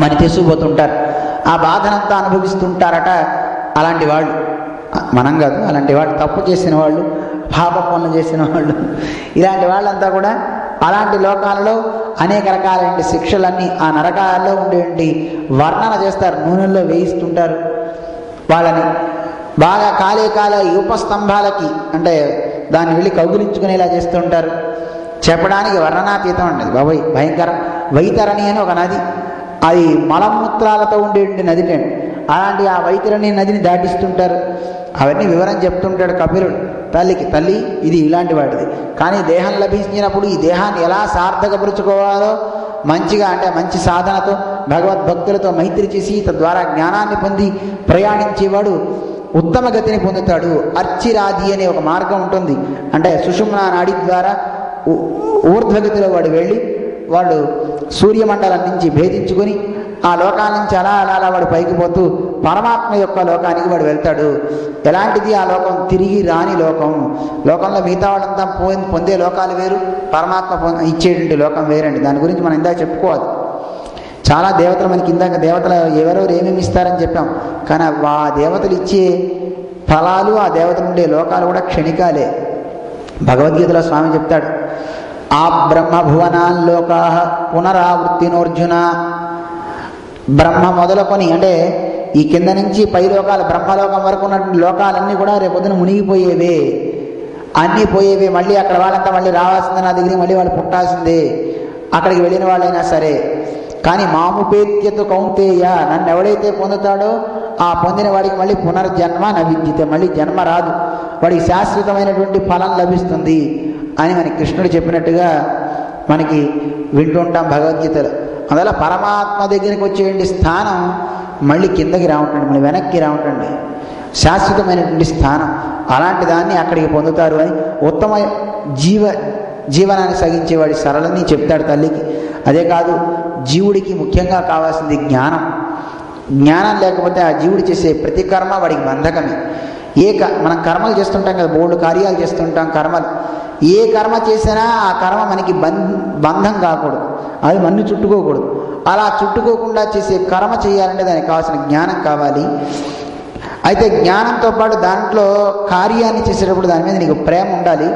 A: మరి తీసుకుపోతుంటారు. ఆ బాధనంతా అనుభవిస్తుంటారట అలాంటి వాళ్ళు. మనం కాదు, అలాంటి వాళ్ళు, తప్పు చేసిన వాళ్ళు, పాప పనులు చేసిన వాళ్ళు, ఇలాంటి వాళ్ళంతా కూడా అలాంటి లోకాలలో అనేక రకాలైన శిక్షలన్నీ ఆ నరకాలలో ఉండేటి వర్ణన చేస్తారు. నూనెల్లో వేయిస్తుంటారు వాళ్ళని. బాగా కాలే ఉపస్తంభాలకి అంటే దాన్ని వెళ్ళి కౌగిలించుకునేలా చేస్తుంటారు. చెప్పడానికి వర్ణనాతీతం ఉండదు బాబోయ్, భయంకరం. వైతరణి అని ఒక నది, అది మలమూత్రాలతో ఉండేటువంటి నది అండి. అలాంటి ఆ వైతరణి నదిని దాటిస్తుంటారు. అవన్నీ వివరం చెప్తుంటాడు కపిలుడు తల్లికి. తల్లి, ఇది ఇలాంటి వాటిది. కానీ దేహం లభించినప్పుడు ఈ దేహాన్ని ఎలా సార్థకపరుచుకోవాలో మంచిగా, అంటే మంచి సాధనతో భగవద్భక్తులతో మైత్రి చేసి తద్వారా జ్ఞానాన్ని పొంది ప్రయాణించేవాడు ఉత్తమ గతిని పొందుతాడు. అర్చిరాది అనే ఒక మార్గం ఉంటుంది. అంటే సుషుమ్నా నాడి ద్వారా ఊర్ధ్వగతిలో వాడు వెళ్ళి వాడు సూర్యమండలం నుంచి భేదించుకొని ఆ లోకాల నుంచి అలా అలా అలా వాడు పైకి పోతూ పరమాత్మ యొక్క లోకానికి వాడు వెళ్తాడు. ఎలాంటిది ఆ లోకం? తిరిగి రాని లోకం. లోకంలో మిగతా వాళ్ళంతా పొందే లోకాలు వేరు, పరమాత్మ ఇచ్చేటువంటి లోకం వేరండి. దాని గురించి మనం ఇందాక చెప్పుకోవాలి. చాలా దేవతలు మనకి ఇందాక దేవతలు ఎవరెవరు ఏమేమి ఇస్తారని చెప్పాం. కానీ ఆ దేవతలు ఇచ్చే ఫలాలు, ఆ దేవతలు ఉండే లోకాలు కూడా క్షణికాలే. భగవద్గీతలో స్వామి చెప్తాడు, ఆ బ్రహ్మభువనాల్లోకా పునరావృత్తినోర్జున. బ్రహ్మ మొదలుకొని అంటే ఈ కింద నుంచి పై లోకాలు, బ్రహ్మలోకం వరకు ఉన్నటువంటి లోకాలన్నీ కూడా రేపొద్దున మునిగిపోయేవే, అన్నీ పోయేవే. మళ్ళీ అక్కడ వాళ్ళంతా మళ్ళీ రావాల్సిందే, నా దగ్గరికి మళ్ళీ వాళ్ళు పుట్టాల్సిందే, అక్కడికి వెళ్ళిన వాళ్ళైనా సరే. కానీ మాముపేత్యతు కౌంతేయ, నన్ను ఎవడైతే పొందుతాడో ఆ పొందిన వాడికి మళ్ళీ పునర్జన్మ నవిద్యతే, మళ్ళీ జన్మ రాదు, వాడికి శాశ్వతమైనటువంటి ఫలం లభిస్తుంది అని మనకి కృష్ణుడు చెప్పినట్టుగా మనకి వింటూ ఉంటాం భగవద్గీతలో. అందువల్ల పరమాత్మ దగ్గరికి వచ్చేటువంటి స్థానం మళ్ళీ కిందకి రావుంటండి, మళ్ళీ వెనక్కి రావుంటండి, శాశ్వతమైనటువంటి స్థానం. అలాంటి దాన్ని అక్కడికి పొందుతారు అని ఉత్తమ జీవనాన్ని సాగించేవాడి సరళని చెప్తాడు తల్లికి. అదే కాదు, జీవుడికి ముఖ్యంగా కావాల్సింది జ్ఞానం. జ్ఞానం లేకపోతే ఆ జీవుడు చేసే ప్రతి కర్మ వాడికి బంధకమే. మనం కర్మలు చేస్తుంటాం కదా, బోల్డ్ కార్యాలు చేస్తుంటాం కర్మలు. ఏ కర్మ చేసినా ఆ కర్మ మనకి బంధం కాకూడదు. అది మన్ను చుట్టుకోకూడదు. అలా చుట్టుకోకుండా చేసే కర్మ చేయాలంటే దానికి కావాల్సిన జ్ఞానం కావాలి. అయితే జ్ఞానంతో పాటు దాంట్లో కార్యాన్ని చేసేటప్పుడు దాని మీద నీకు ప్రేమ ఉండాలి.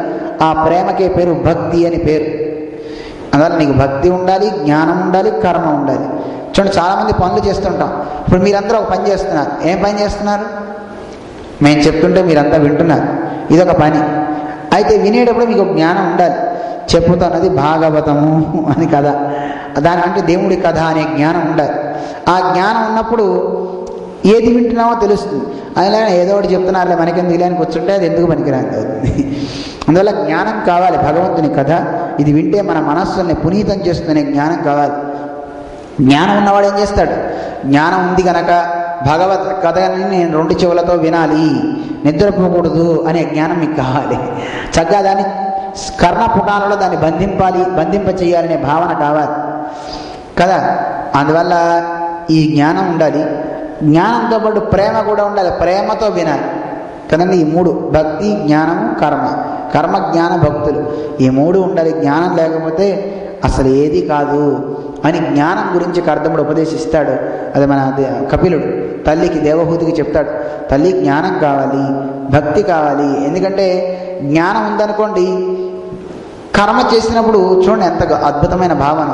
A: ఆ ప్రేమకే పేరు భక్తి అని పేరు. అందువల్ల నీకు భక్తి ఉండాలి, జ్ఞానం ఉండాలి, కర్మ ఉండాలి. చూడండి, చాలామంది పనులు చేస్తుంటాం. ఇప్పుడు మీరందరూ ఒక పని చేస్తున్నారు. ఏం పని చేస్తున్నారు? మేము చెప్తుంటే మీరంతా వింటున్నారు. ఇదొక పని. అయితే వినేటప్పుడు మీకు జ్ఞానం ఉండాలి. చెప్పుతున్నది భాగవతము అని కథ, దానికంటే దేవుడి కథ అనే జ్ఞానం ఉండాలి. ఆ జ్ఞానం ఉన్నప్పుడు ఏది వింటున్నామో తెలుస్తుంది. అలా ఏదో ఒకటి చెప్తున్నారులే మనకెందుకు ఇలా అని కూర్చుంటే అది ఎందుకు పనికిరాంది అవుతుంది. అందువల్ల జ్ఞానం కావాలి. భగవంతుని కథ ఇది వింటే మన మనస్సుల్ని పునీతం చేస్తుందనే జ్ఞానం కావాలి. జ్ఞానం ఉన్నవాడు ఏం చేస్తాడు? జ్ఞానం ఉంది కనుక భగవత్ కథని నేను 2 చెవులతో వినాలి, నిద్రపోకూడదు అనే జ్ఞానం మీకు కావాలి. చక్కగా దాన్ని కర్ణపుటాలలో దాన్ని బంధింప చేయాలనే భావన కావాలి కదా. అందువల్ల ఈ జ్ఞానం ఉండాలి. జ్ఞానంతో పాటు ప్రేమ కూడా ఉండాలి. ప్రేమతో వినాలి కదండి. ఈ 3 భక్తి, జ్ఞానము, కర్మ జ్ఞాన భక్తులు ఈ 3 ఉండాలి. జ్ఞానం లేకపోతే అసలు ఏది కాదు అని జ్ఞానం గురించి కర్దముడు ఉపదేశిస్తాడు. అది మన కపిలుడు తల్లికి దేవహూతికి చెప్తాడు, తల్లి జ్ఞానం కావాలి, భక్తి కావాలి. ఎందుకంటే జ్ఞానం ఉందనుకోండి, కర్మ చేసినప్పుడు చూడండి ఎంత అద్భుతమైన భావన.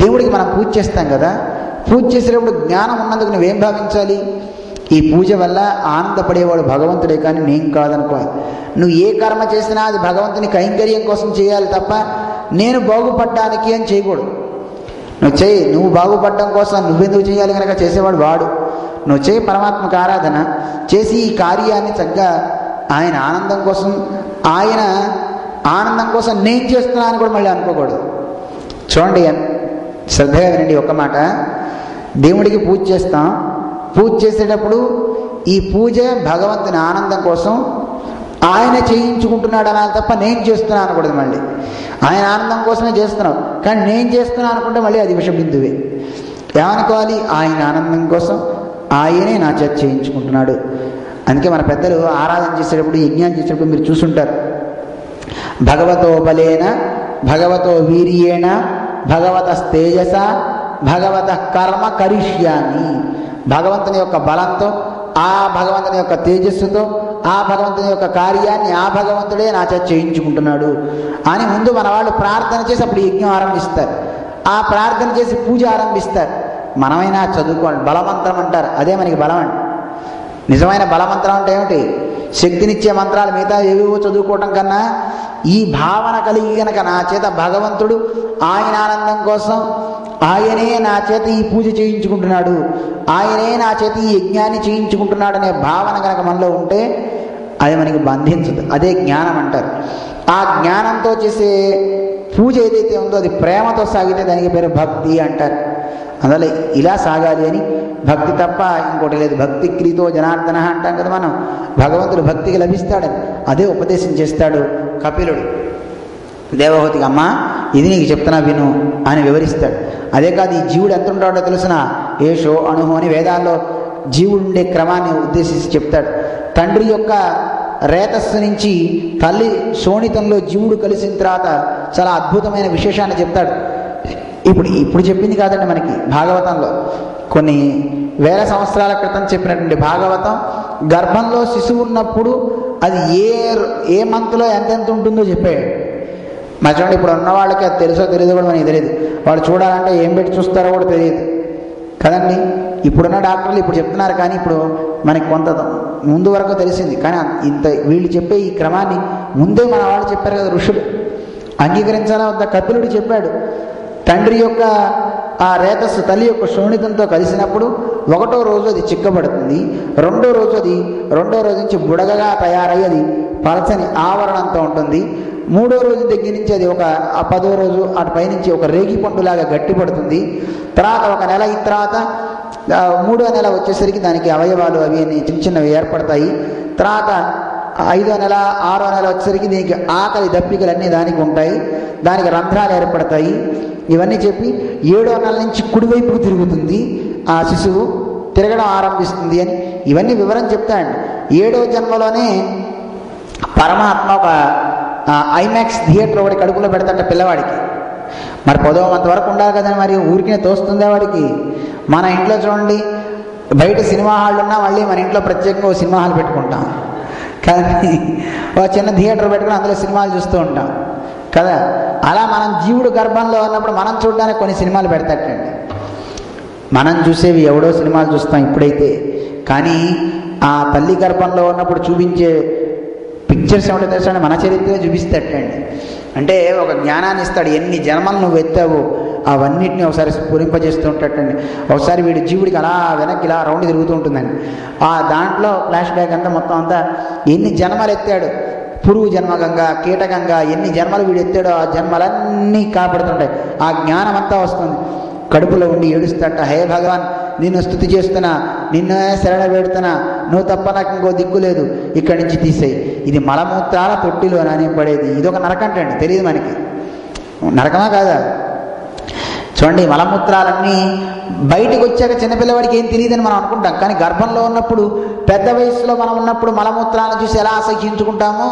A: దేవుడికి మనం పూజ చేస్తాం కదా, పూజ చేసేటప్పుడు జ్ఞానం ఉన్నందుకు నువ్వేం భావించాలి? ఈ పూజ వల్ల ఆనందపడేవాడు భగవంతుడే కానీ నేను కాదనుకోవాలి. నువ్వు ఏ కర్మ చేసినా అది భగవంతుని కైంకర్యం కోసం చేయాలి తప్ప నేను బాగుపడ్డానికి అని చేయకూడదు. నువ్వు బాగుపడడం కోసం నువ్వెందుకు చేయాలి కనుక చేసేవాడు వాడు. నువ్వు చేయి పరమాత్మకు ఆరాధన చేసి ఈ కార్యాన్ని చక్కగా ఆయన ఆనందం కోసం నేను చేస్తున్నాను కూడా మళ్ళీ అనుకోకూడదు. చూడండి, శ్రద్ధగా వినండి ఒక్క మాట. దేవుడికి పూజ చేస్తాం. పూజ చేసేటప్పుడు ఈ పూజ భగవంతుని ఆనందం కోసం ఆయన చేయించుకుంటున్నాడు అనాలి తప్ప నేను చేస్తున్నాను అనకూడదు. మళ్ళీ ఆయన ఆనందం కోసమే చేస్తున్నావు కానీ నేను చేస్తున్నాను అనుకుంటే మళ్ళీ అది విషబిందువే. ఏమనుకోవాలి? ఆయన ఆనందం కోసం ఆయనే నా చేత చేయించుకుంటున్నాడు. అందుకే మన పెద్దలు ఆరాధన చేసేటప్పుడు, యజ్ఞాన్ని చేసేటప్పుడు మీరు చూసుంటారు, భగవతో బలేన భగవతో వీర్యేణ భగవత తేజస భగవత కర్మ కరిష్యామి. భగవంతుని యొక్క బలంతో, ఆ భగవంతుని యొక్క తేజస్సుతో, ఆ భగవంతుని యొక్క కార్యాన్ని ఆ భగవంతుడే నా చేత చేయించుకుంటున్నాడు అని ముందు మన వాళ్ళు ప్రార్థన చేసి అప్పుడు యజ్ఞం ఆరంభిస్తారు. ఆ ప్రార్థన చేసి పూజ ఆరంభిస్తారు. మనమైనా చదువుకోండి, బలమంత్రం అంటారు, అదే మనకి బలం అండి. నిజమైన బలమంత్రం అంటే ఏమిటి? శక్తినిచ్చే మంత్రాలు మిగతా ఏవేవో చదువుకోవటం కన్నా ఈ భావన కలిగి గనక నా చేత భగవంతుడు ఆయన ఆనందం కోసం ఆయనే నా చేత ఈ పూజ చేయించుకుంటున్నాడు, ఆయనే నా చేత ఈ యజ్ఞాన్ని చేయించుకుంటున్నాడు అనే భావన కనుక మనలో ఉంటే అది మనకి బంధించదు. అదే జ్ఞానం అంటారు. ఆ జ్ఞానంతో చేసే పూజ ఏదైతే ఉందో అది ప్రేమతో సాగితే దానికి పేరు భక్తి అంటారు. అందువల్ల ఇలా సాగాలి అని, భక్తి తప్ప ఇంకోటి లేదు. భక్తి క్రీతో జనార్దన అంటాం కదా మనం. భగవంతుడు భక్తికి లభిస్తాడని అదే ఉపదేశం చేస్తాడు కపిలుడు దేవహూతికి. అమ్మ ఇది నీకు చెప్తున్నా విను అని వివరిస్తాడు. అదే కాదు, ఈ జీవుడు ఎంత ఉంటాడో తెలిసిన ఏషో అణుహు అని వేదాల్లో జీవుడు ఉండే క్రమాన్ని ఉద్దేశించి చెప్తాడు. తండ్రి యొక్క రేతస్సు నుంచి తల్లి శోణితంలో జీవుడు కలిసిన తర్వాత చాలా అద్భుతమైన విశేషాన్ని చెప్తాడు. ఇప్పుడు చెప్పింది కాదండి, మనకి భాగవతంలో కొన్ని వేల సంవత్సరాల క్రితం చెప్పినటువంటి భాగవతం గర్భంలో శిశువు ఉన్నప్పుడు అది ఏ మంత్లో ఎంతెంత ఉంటుందో చెప్పాడు. మరి చూడండి, ఇప్పుడు ఉన్న వాళ్ళకి అది తెలుసో తెలియదో కూడా మనకి తెలియదు. వాళ్ళు చూడాలంటే ఏం పెట్టి చూస్తారో కూడా తెలియదు కదండి. ఇప్పుడున్న డాక్టర్లు ఇప్పుడు చెప్తున్నారు కానీ ఇప్పుడు మనకి కొంత ముందు వరకు తెలిసింది. కానీ వీళ్ళు చెప్పే ఈ క్రమాన్ని ముందే మన వాళ్ళు చెప్పారు కదా ఋషులు. అంగీకరించాలా వద్ద? కపిలుడు చెప్పాడు, తండ్రి యొక్క ఆ రేతస్సు తల్లి యొక్క శోణితంతో కలిసినప్పుడు 1వ రోజు అది చిక్కబడుతుంది, 2వ రోజు నుంచి బుడగగా తయారై అది పలచని ఆవరణంతో ఉంటుంది, 3వ రోజు దగ్గర నుంచి అది ఒక 10వ రోజు అటు పైనుంచి ఒక రేగి పండులాగా గట్టిపడుతుంది. తర్వాత 1 నెల అయిన తర్వాత 3వ నెల వచ్చేసరికి దానికి అవయవాలు అవి చిన్న చిన్నవి ఏర్పడతాయి. తర్వాత 5వ నెల 6వ నెల వచ్చేసరికి దీనికి ఆకలి దప్పికలు అన్నీ దానికి ఉంటాయి, దానికి రంధ్రాలు ఏర్పడతాయి. ఇవన్నీ చెప్పి 7వ నెల నుంచి కుడివైపుకు తిరుగుతుంది, ఆ శిశువు తిరగడం ఆరంభిస్తుంది అని ఇవన్నీ వివరం చెప్తాయండి. 7వ జన్మలోనే పరమాత్మ ఒక ఐమాక్స్ థియేటర్ ఒకటి కడుపులో పెడతాట పిల్లవాడికి. మరి పొదవమంత వరకు ఉండాలి కదా, మరి ఊరికే తోస్తుందే వాడికి. మన ఇంట్లో చూడండి, బయట సినిమా హాళ్ళు ఉన్నా మళ్ళీ మన ఇంట్లో ప్రత్యేకంగా ఓ సినిమా హాల్ పెట్టుకుంటాం, కానీ ఒక చిన్న థియేటర్ పెట్టుకుని అందులో సినిమాలు చూస్తూ ఉంటాం కదా. అలా మనం జీవుడు గర్భంలో ఉన్నప్పుడు మనం చూడడానికి కొన్ని సినిమాలు పెడతాటండి. మనం చూసేవి ఎవడో సినిమాలు చూస్తాం ఇప్పుడైతే, కానీ ఆ తల్లి గర్భంలో ఉన్నప్పుడు చూపించే పిక్చర్స్ ఏమిటో తెలుసండి, మన చరిత్ర చూపిస్తాటండి. అంటే ఒక జ్ఞానాన్ని ఇస్తాడు. ఎన్ని జన్మలు నువ్వు ఎత్తావో అవన్నిటిని ఒకసారి స్ఫురింపజేస్తూ ఉంటాటండి. ఒకసారి వీడి జీవుడికి అలా వెనక్కి ఇలా రౌండ్ తిరుగుతూ ఉంటుందండి. ఆ దాంట్లో ఫ్లాష్ బ్యాక్ అంతా మొత్తం అంతా ఎన్ని జన్మలు ఎత్తాడు, పురుగు జన్మగంగా, కీటకంగా ఎన్ని జన్మలు వీడు ఎత్తాడో ఆ జన్మలన్నీ కాపాడుతుంటాయి. ఆ జ్ఞానం అంతా వస్తుంది. కడుపులో ఉండి ఏడుస్తాట, హే భగవాన్ నిన్ను స్తుతి చేస్తున్నా, నిన్నే శరణ పెడుతున్నా, నువ్వు తప్ప నాకు ఇంకో దిక్కు లేదు, ఇక్కడి నుంచి తీసేయి. ఇది మలమూత్రాల తొట్టిలో నానే పడేది. ఇదొక నరకంటండి, తెలియదు మనకి. నరకమా కాదా? చూడండి, మలమూత్రాలన్నీ బయటికి వచ్చాక చిన్నపిల్లవాడికి ఏం తెలియదని మనం అనుకుంటాం, కానీ గర్భంలో ఉన్నప్పుడు పెద్ద వయసులో మనం ఉన్నప్పుడు మలమూత్రాలను చూసి ఎలా అసహ్యించుకుంటామో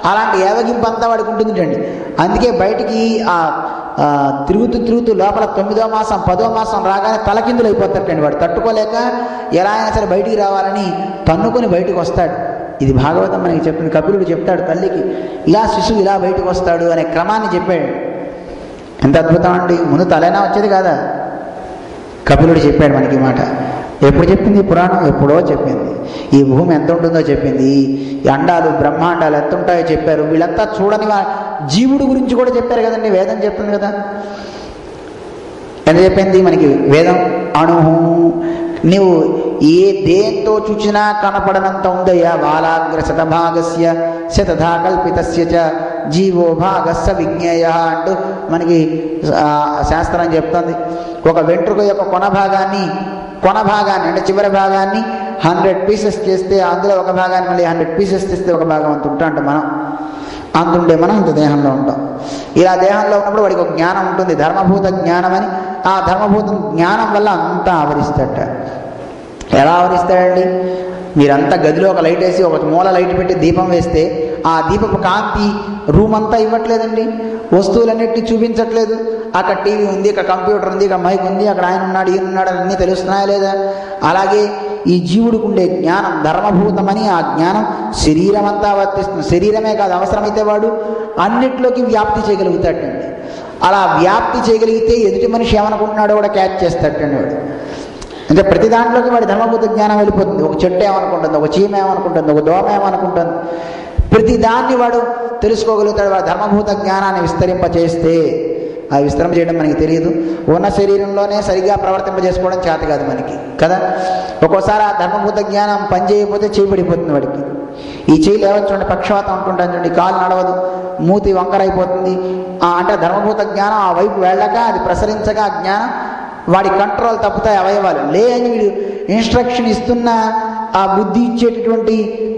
A: అలాంటి ఏవగింపు అంతా వాడికి ఉంటుందండి. అందుకే బయటికి తిరుగుతూ లోపల 9వ మాసం 10వ మాసం రాగానే తలకిందులు అయిపోతాడండి. వాడు తట్టుకోలేక ఎలా అయినా సరే బయటికి రావాలని తన్నుకొని బయటికి వస్తాడు. ఇది భాగవతం మనకి చెప్పింది. కపిలుడు చెప్తాడు తల్లికి, ఇలా శిశువు ఇలా బయటకు వస్తాడు అనే క్రమాన్ని చెప్పాడు. ఎంత అద్భుతం అండి! ముందు తలైనా వచ్చేది కాదా? కపిలుడు చెప్పాడు మనకి మాట. ఎప్పుడు చెప్పింది పురాణం? ఎప్పుడో చెప్పింది. ఈ భూమి ఎంత ఉంటుందో చెప్పింది, ఈ అండాలు బ్రహ్మాండాలు ఎంత ఉంటాయో చెప్పారు. వీళ్ళంతా చూడని జీవుడు గురించి కూడా చెప్పారు కదండి, వేదం చెప్తుంది కదా. ఎంత చెప్పింది మనకి వేదం? అణుహు, నీవు ఏ దేంతో చూచినా కనపడనంత ఉందయ్యా. బాలాగ్ర శతభాగస్య శతధా కల్పితస్య చ జీవో భాగస్య విజ్ఞేయ అంటూ మనకి శాస్త్రం చెప్తుంది. ఒక వెంట్రుక యొక్క కొన భాగాన్ని అంటే చివరి భాగాన్ని 100 పీసెస్ చేస్తే అందులో ఒక భాగాన్ని మళ్ళీ 100 పీసెస్ చేస్తే ఒక భాగం అంత ఉంటాం. మనం అంతుండే మనం అంత దేహంలో ఉంటాం. ఇలా దేహంలో ఉన్నప్పుడు వాడికి ఒక జ్ఞానం ఉంటుంది, ధర్మభూత జ్ఞానం అని. ఆ ధర్మభూత జ్ఞానం వల్ల అంతా ఆవరిస్తాడట. ఎలా ఆవరిస్తాడండి? మీరంతా గదిలో ఒక లైట్ వేసి ఒక మూల లైట్ పెట్టి దీపం వేస్తే ఆ దీపపు కాంతి రూమ్ అంతా ఇవ్వట్లేదండి, వస్తువులన్నిటినీ చూపించట్లేదు. అక్కడ టీవీ ఉంది, ఇక్కడ కంప్యూటర్ ఉంది, ఇక్కడ మైక్ ఉంది, అక్కడ ఆయన ఉన్నాడు, ఈయన ఉన్నాడు, అన్నీ తెలుస్తున్నాయా లేదా? అలాగే ఈ జీవుడికి ఉండే జ్ఞానం ధర్మభూతమని, ఆ జ్ఞానం శరీరం అంతా వర్తిస్తుంది. శరీరమే కాదు, అవసరమైతే వాడు అన్నిట్లోకి వ్యాప్తి చేయగలుగుతాడండి. అలా వ్యాప్తి చేయగలిగితే ఎదుటి మనిషి ఏమనుకుంటున్నాడో కూడా క్యాచ్ చేస్తాడండి వాడు. అంటే ప్రతి దాంట్లోకి వాడి ధర్మభూత జ్ఞానం వెళ్ళిపోతుంది. ఒక చెట్టు ఏమనుకుంటుంది, ఒక చీమ ఏమనుకుంటుంది, ఒక దోమ ఏమనుకుంటుంది, ప్రతి దాన్ని వాడు తెలుసుకోగలుగుతాడు. వాడు ధర్మభూత జ్ఞానాన్ని విస్తరింపచేస్తే, ఆ విస్తరింపజేయడం మనకి తెలియదు. ఉన్న శరీరంలోనే సరిగ్గా ప్రవర్తింపజేసుకోవడం చేత కాదు మనకి కదా. ఒక్కోసారి ఆ ధర్మభూత జ్ఞానం పనిచేయకపోతే చేయి పడిపోతుంది వాడికి. ఈ చేయి లేవచ్చు చూడండి, పక్షవాతం అనుకుంటాను చూడండి, కాలు నడవదు, మూతి వంకరైపోతుంది. అంటే ధర్మభూత జ్ఞానం ఆ వైపు వెళ్ళక, అది ప్రసరించగా ఆ జ్ఞానం వాడి కంట్రోల్ తప్పుతాయి అవయవాలు. లేని వీడు ఇన్స్ట్రక్షన్ ఇస్తున్న ఆ బుద్ధి ఇచ్చేటటువంటి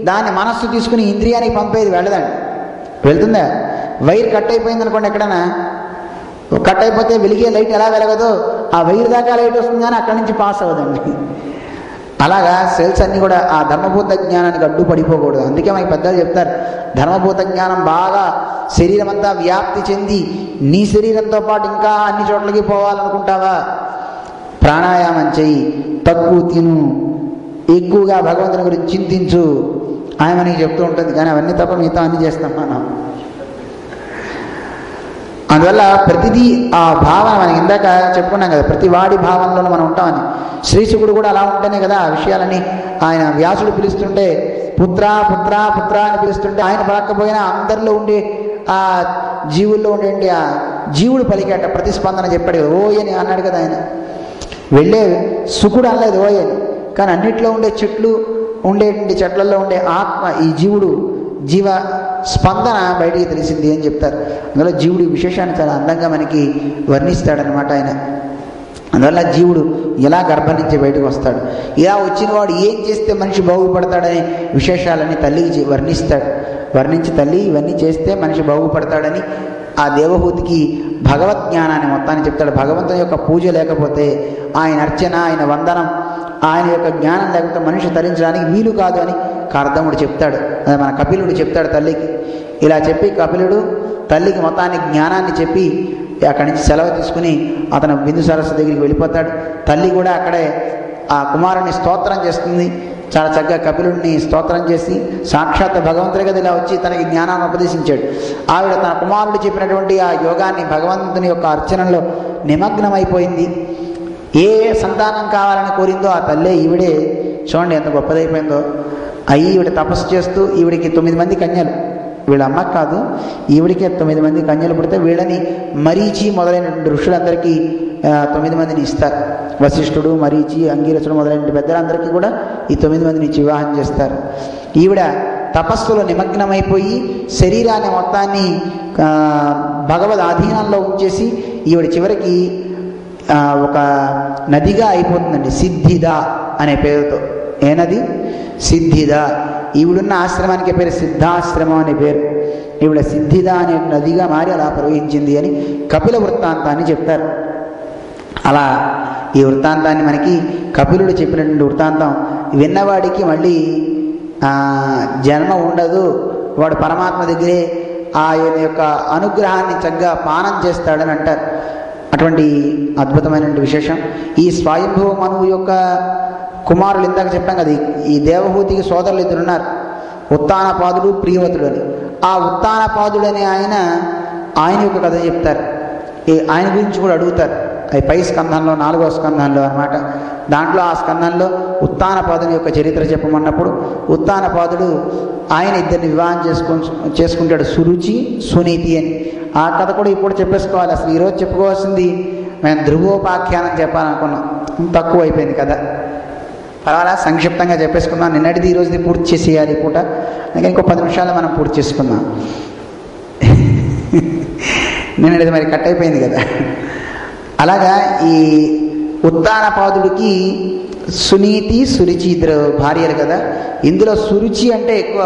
A: దాన్ని మనస్సు తీసుకుని ఇంద్రియానికి పంపేది వెళ్ళదండి. వెళ్తుందా? వైర్ కట్ అయిపోయింది అనుకోండి, ఎక్కడైనా కట్ అయిపోతే వెలిగే లైట్ ఎలా వెలగదో ఆ వైర్ దాకా లైట్ వస్తుంది, కానీ అక్కడి నుంచి పాస్ అవ్వదండి. అలాగా సెల్స్ అన్నీ కూడా ఆ ధర్మభూత జ్ఞానానికి అడ్డు పడిపోకూడదు. అందుకే మనకి పెద్దలు చెప్తారు, ధర్మభూత జ్ఞానం బాగా శరీరం అంతా వ్యాప్తి చెంది నీ శరీరంతో పాటు ఇంకా అన్ని చోట్లకి పోవాలనుకుంటావా? ప్రాణాయామం చెయ్యి, తక్కువ తిను, ఎక్కువగా భగవంతుని గురించి చింతించు, ఆయన మనకి చెప్తూ ఉంటుంది. కానీ అవన్నీ తప్ప మిగతా అన్నీ చేస్తాం మనం. అందువల్ల ప్రతిదీ ఆ భావన మనకి ఇందాక చెప్పుకున్నాం కదా, ప్రతి వాడి భావనలోనూ మనం ఉంటామని. శ్రీశుకుడు కూడా అలా ఉంటేనే కదా ఆ విషయాలని ఆయన వ్యాసుడు పిలుస్తుంటే పుత్ర పుత్ర పుత్ర అని పిలుస్తుంటే ఆయన పలకపోయినా అందరిలో ఉండే ఆ జీవుల్లో ఉండే ఆ జీవుడు పలికేట ప్రతిస్పందన చెప్పాడు కదా, ఓయని అన్నాడు కదా ఆయన. వెళ్ళే సుకుడు అనలేదు ఓయని, కానీ అన్నిట్లో ఉండే ఉండేటువంటి చెట్లలో ఉండే ఆత్మ, ఈ జీవుడు జీవ స్పందన బయటికి తెలిసింది అని చెప్తారు. అందులో జీవుడి విశేషాన్ని చాలా అందంగా మనకి వర్ణిస్తాడనమాట ఆయన. అందువల్ల జీవుడు ఎలా గర్భం నుంచి బయటకు వస్తాడు, ఇలా వచ్చిన వాడు ఏం చేస్తే మనిషి బాగుపడతాడనే విశేషాలని తల్లికి వర్ణించి తల్లి ఇవన్నీ చేస్తే మనిషి బాగుపడతాడని ఆ దేవహూతికి భగవత్ జ్ఞానాన్ని మొత్తాన్ని చెప్తాడు. భగవంతుని యొక్క పూజ లేకపోతే, ఆయన అర్చన, ఆయన వందనం, ఆయన యొక్క జ్ఞానం లేకపోతే మనిషి తరించడానికి వీలు కాదు అని కర్దముడు చెప్తాడు. అదే మన కపిలుడు చెప్తాడు తల్లికి. ఇలా చెప్పి కపిలుడు తల్లికి మొత్తాన్ని జ్ఞానాన్ని చెప్పి అక్కడి నుంచి సెలవు తీసుకుని అతను బిందు సరస్సు దగ్గరికి వెళ్ళిపోతాడు. తల్లి కూడా అక్కడే ఆ కుమారుని స్తోత్రం చేస్తుంది. చాలా చక్కగా కపిలుడిని స్తోత్రం చేసి సాక్షాత్ భగవంతుడి కదా ఇలా వచ్చి తనకి జ్ఞానాన్ని ఉపదేశించాడు. ఆవిడ తన కుమారుడు చెప్పినటువంటి ఆ యోగాన్ని భగవంతుని యొక్క అర్చనలో నిమగ్నమైపోయింది. ఏ సంతానం కావాలని కోరిందో ఆ తల్లే ఈవిడే. చూడండి ఎంత గొప్పదైపోయిందో. ఈవిడ తపస్సు చేస్తూ ఈవిడికి 9 మంది కన్యలు, వీళ్ళ అమ్మ కాదు, ఈవిడికి 9 మంది కన్యలు పుడితే వీళ్ళని మరీచి మొదలైనటువంటి ఋషులందరికీ 9 మందిని ఇస్తారు. వశిష్ఠుడు, మరీచి, అంగీరసుడు మొదలైన పెద్దలందరికీ కూడా ఈ 9 మందిని ఇచ్చి వివాహం చేస్తారు. ఈవిడ తపస్సులో నిమగ్నమైపోయి శరీరాన్ని మొత్తాన్ని భగవద్ ఆధీనంలో ఉంచేసి ఈవిడ చివరికి ఒక నదిగా అయిపోతుందండి, సిద్ధిద అనే పేరుతో. ఏ నది? సిద్ధిద. ఈవిడున్న ఆశ్రమానికి పేరు సిద్ధాశ్రమం అనే పేరు. ఈవిడ సిద్ధిద అనే నదిగా మారి అలా ప్రవహించింది అని కపిల వృత్తాంతాన్ని చెప్తారు. అలా ఈ వృత్తాంతాన్ని మనకి కపిలుడు చెప్పినటువంటి వృత్తాంతం విన్నవాడికి మళ్ళీ జన్మ ఉండదు, వాడు పరమాత్మ దగ్గరే ఆయన యొక్క అనుగ్రహాన్ని చక్కగా పానం చేస్తాడని అంటారు. అటువంటి అద్భుతమైనటువంటి విశేషం. ఈ స్వయంభవ మనువు యొక్క కుమారులు ఇందాక చెప్పాం కదా, ఈ దేవహూతికి సోదరులు 2 ఉన్నారు, ఉత్తానపాదుడు, ప్రియవతుడు అని. ఆ ఉత్తానపాదుడని ఆయన యొక్క కథ చెప్తారు. ఆయన గురించి కూడా అడుగుతారు. అది పై స్కంధంలో 4వ స్కంధంలో అన్నమాట. దాంట్లో ఆ స్కంధంలో ఉత్తానపాదుని యొక్క చరిత్ర చెప్పమన్నప్పుడు ఉత్తానపాదుడు ఆయన 2 వివాహం చేసుకుంటాడు, సురుచి, సునీతి అని. ఆ కథ కూడా ఇప్పుడు చెప్పేసుకోవాలి. అసలు ఈరోజు చెప్పుకోవాల్సింది మేము ధ్రువోపాఖ్యానం చెప్పాలనుకున్నాం, తక్కువ అయిపోయింది కదా. పర్వాలా, సంక్షిప్తంగా చెప్పేసుకుందాం. నిన్నటిది ఈరోజుది పూర్తి చేసేయాలి పూట, ఇంకా ఇంకో 10 నిమిషాలు మనం పూర్తి చేసుకుందాం. నిన్నటిది మరి కట్ అయిపోయింది కదా. అలాగా ఈ ఉత్తానపాదుడికి సునీతి, సురుచి 2 భార్యలు కదా. ఇందులో సురుచి అంటే ఎక్కువ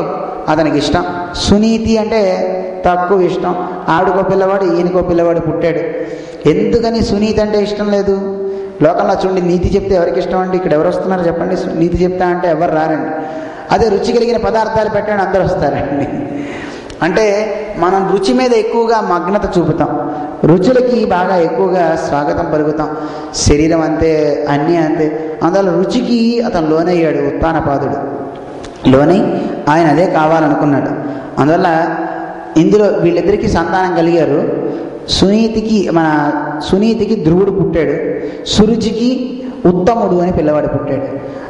A: అతనికి ఇష్టం, సునీతి అంటే తక్కువ ఇష్టం. ఆవిడకో పిల్లవాడు, ఈయనకో పిల్లవాడు పుట్టాడు. ఎందుకని సునీతి అంటే ఇష్టం లేదు? లోకంలో చూడండి, నీతి చెప్తే ఎవరికి ఇష్టం అండి? ఇక్కడ ఎవరు వస్తున్నారు చెప్పండి? నీతి చెప్తా అంటే ఎవరు రారండి. అదే రుచి కలిగిన పదార్థాలు పెట్టండి, అందరూ వస్తారండి. అంటే మనం రుచి మీద ఎక్కువగా మగ్నత చూపుతాం, రుచులకి బాగా ఎక్కువగా స్వాగతం పలుకుతాం. శరీరం అంతే, అన్నీ అంతే. అందువల్ల రుచికి అతను లోనయ్యాడు ఉత్తానపాదుడు. లోనై ఆయన అదే కావాలనుకున్నాడు. అందువల్ల ఇందులో వీళ్ళిద్దరికీ సంతానం కలిగారు. సునీతికి ధ్రువుడు పుట్టాడు, సురుచికి ఉత్తముడు అని పిల్లవాడు పుట్టాడు.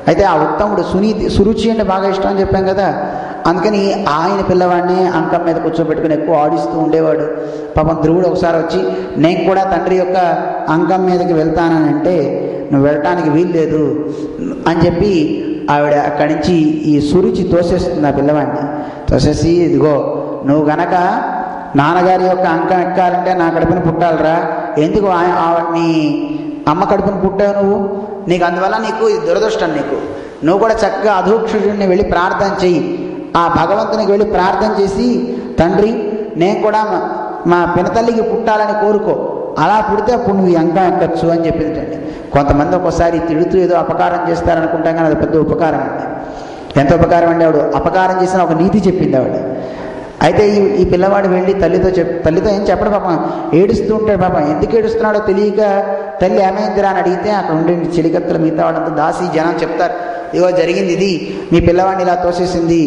A: అయితే ఆ ఉత్తముడు సురుచి అంటే బాగా ఇష్టం అని చెప్పాం కదా, అందుకని ఆయన పిల్లవాడిని అంకం మీద కూర్చోబెట్టుకుని ఎక్కువ ఆడిస్తూ ఉండేవాడు. పాపం ధ్రువుడు ఒకసారి వచ్చి నేను కూడా తండ్రి యొక్క అంకం మీదకి వెళ్తానని అంటే నువ్వు వెళ్ళటానికి వీల్లేదు అని చెప్పి ఆవిడ అక్కడి నుంచి ఈ సురుచి తోసేస్తుంది ఆ పిల్లవాడిని. తోసేసి ఇదిగో నువ్వు గనక నాన్నగారి యొక్క అంకం ఎక్కాలంటే నా కడుపున పుట్టాలరా, ఎందుకు నీ అమ్మ కడుపున పుట్టావు నీకు అందువల్ల నీకు ఇది దురదృష్టం. నువ్వు కూడా చక్కగా అధోక్షుడిని వెళ్ళి ప్రార్థన చెయ్యి, ఆ భగవంతునికి వెళ్ళి ప్రార్థన చేసి తండ్రి నేను కూడా మా పినతల్లికి పుట్టాలని కోరుకో, అలా పుడితే అప్పుడు నువ్వు అంకం ఎక్కచ్చు అని చెప్పిందండి. కొంతమంది ఒక్కోసారి తిడుతూ ఏదో అపకారం చేస్తారనుకుంటాం, కానీ అది పెద్ద ఉపకారం అండి. ఎంత ఉపకారం అండి! ఆవిడ అపకారం చేసిన ఒక నీతి చెప్పింది ఆవిడ. అయితే ఈ పిల్లవాడు వెళ్ళి తల్లితో ఏం చెప్పడు, పాపం ఏడుస్తూ ఉంటాడు. పాపం ఎందుకు ఏడుస్తున్నాడో తెలియక తల్లి ఏమైందిరా అని అడిగితే అక్కడ ఉండే చెలికత్తలు మిగతా వాళ్ళంతా దాసి జనం చెప్తారు, ఇగో జరిగింది ఇది, మీ పిల్లవాడిని ఇలా తోసేసింది,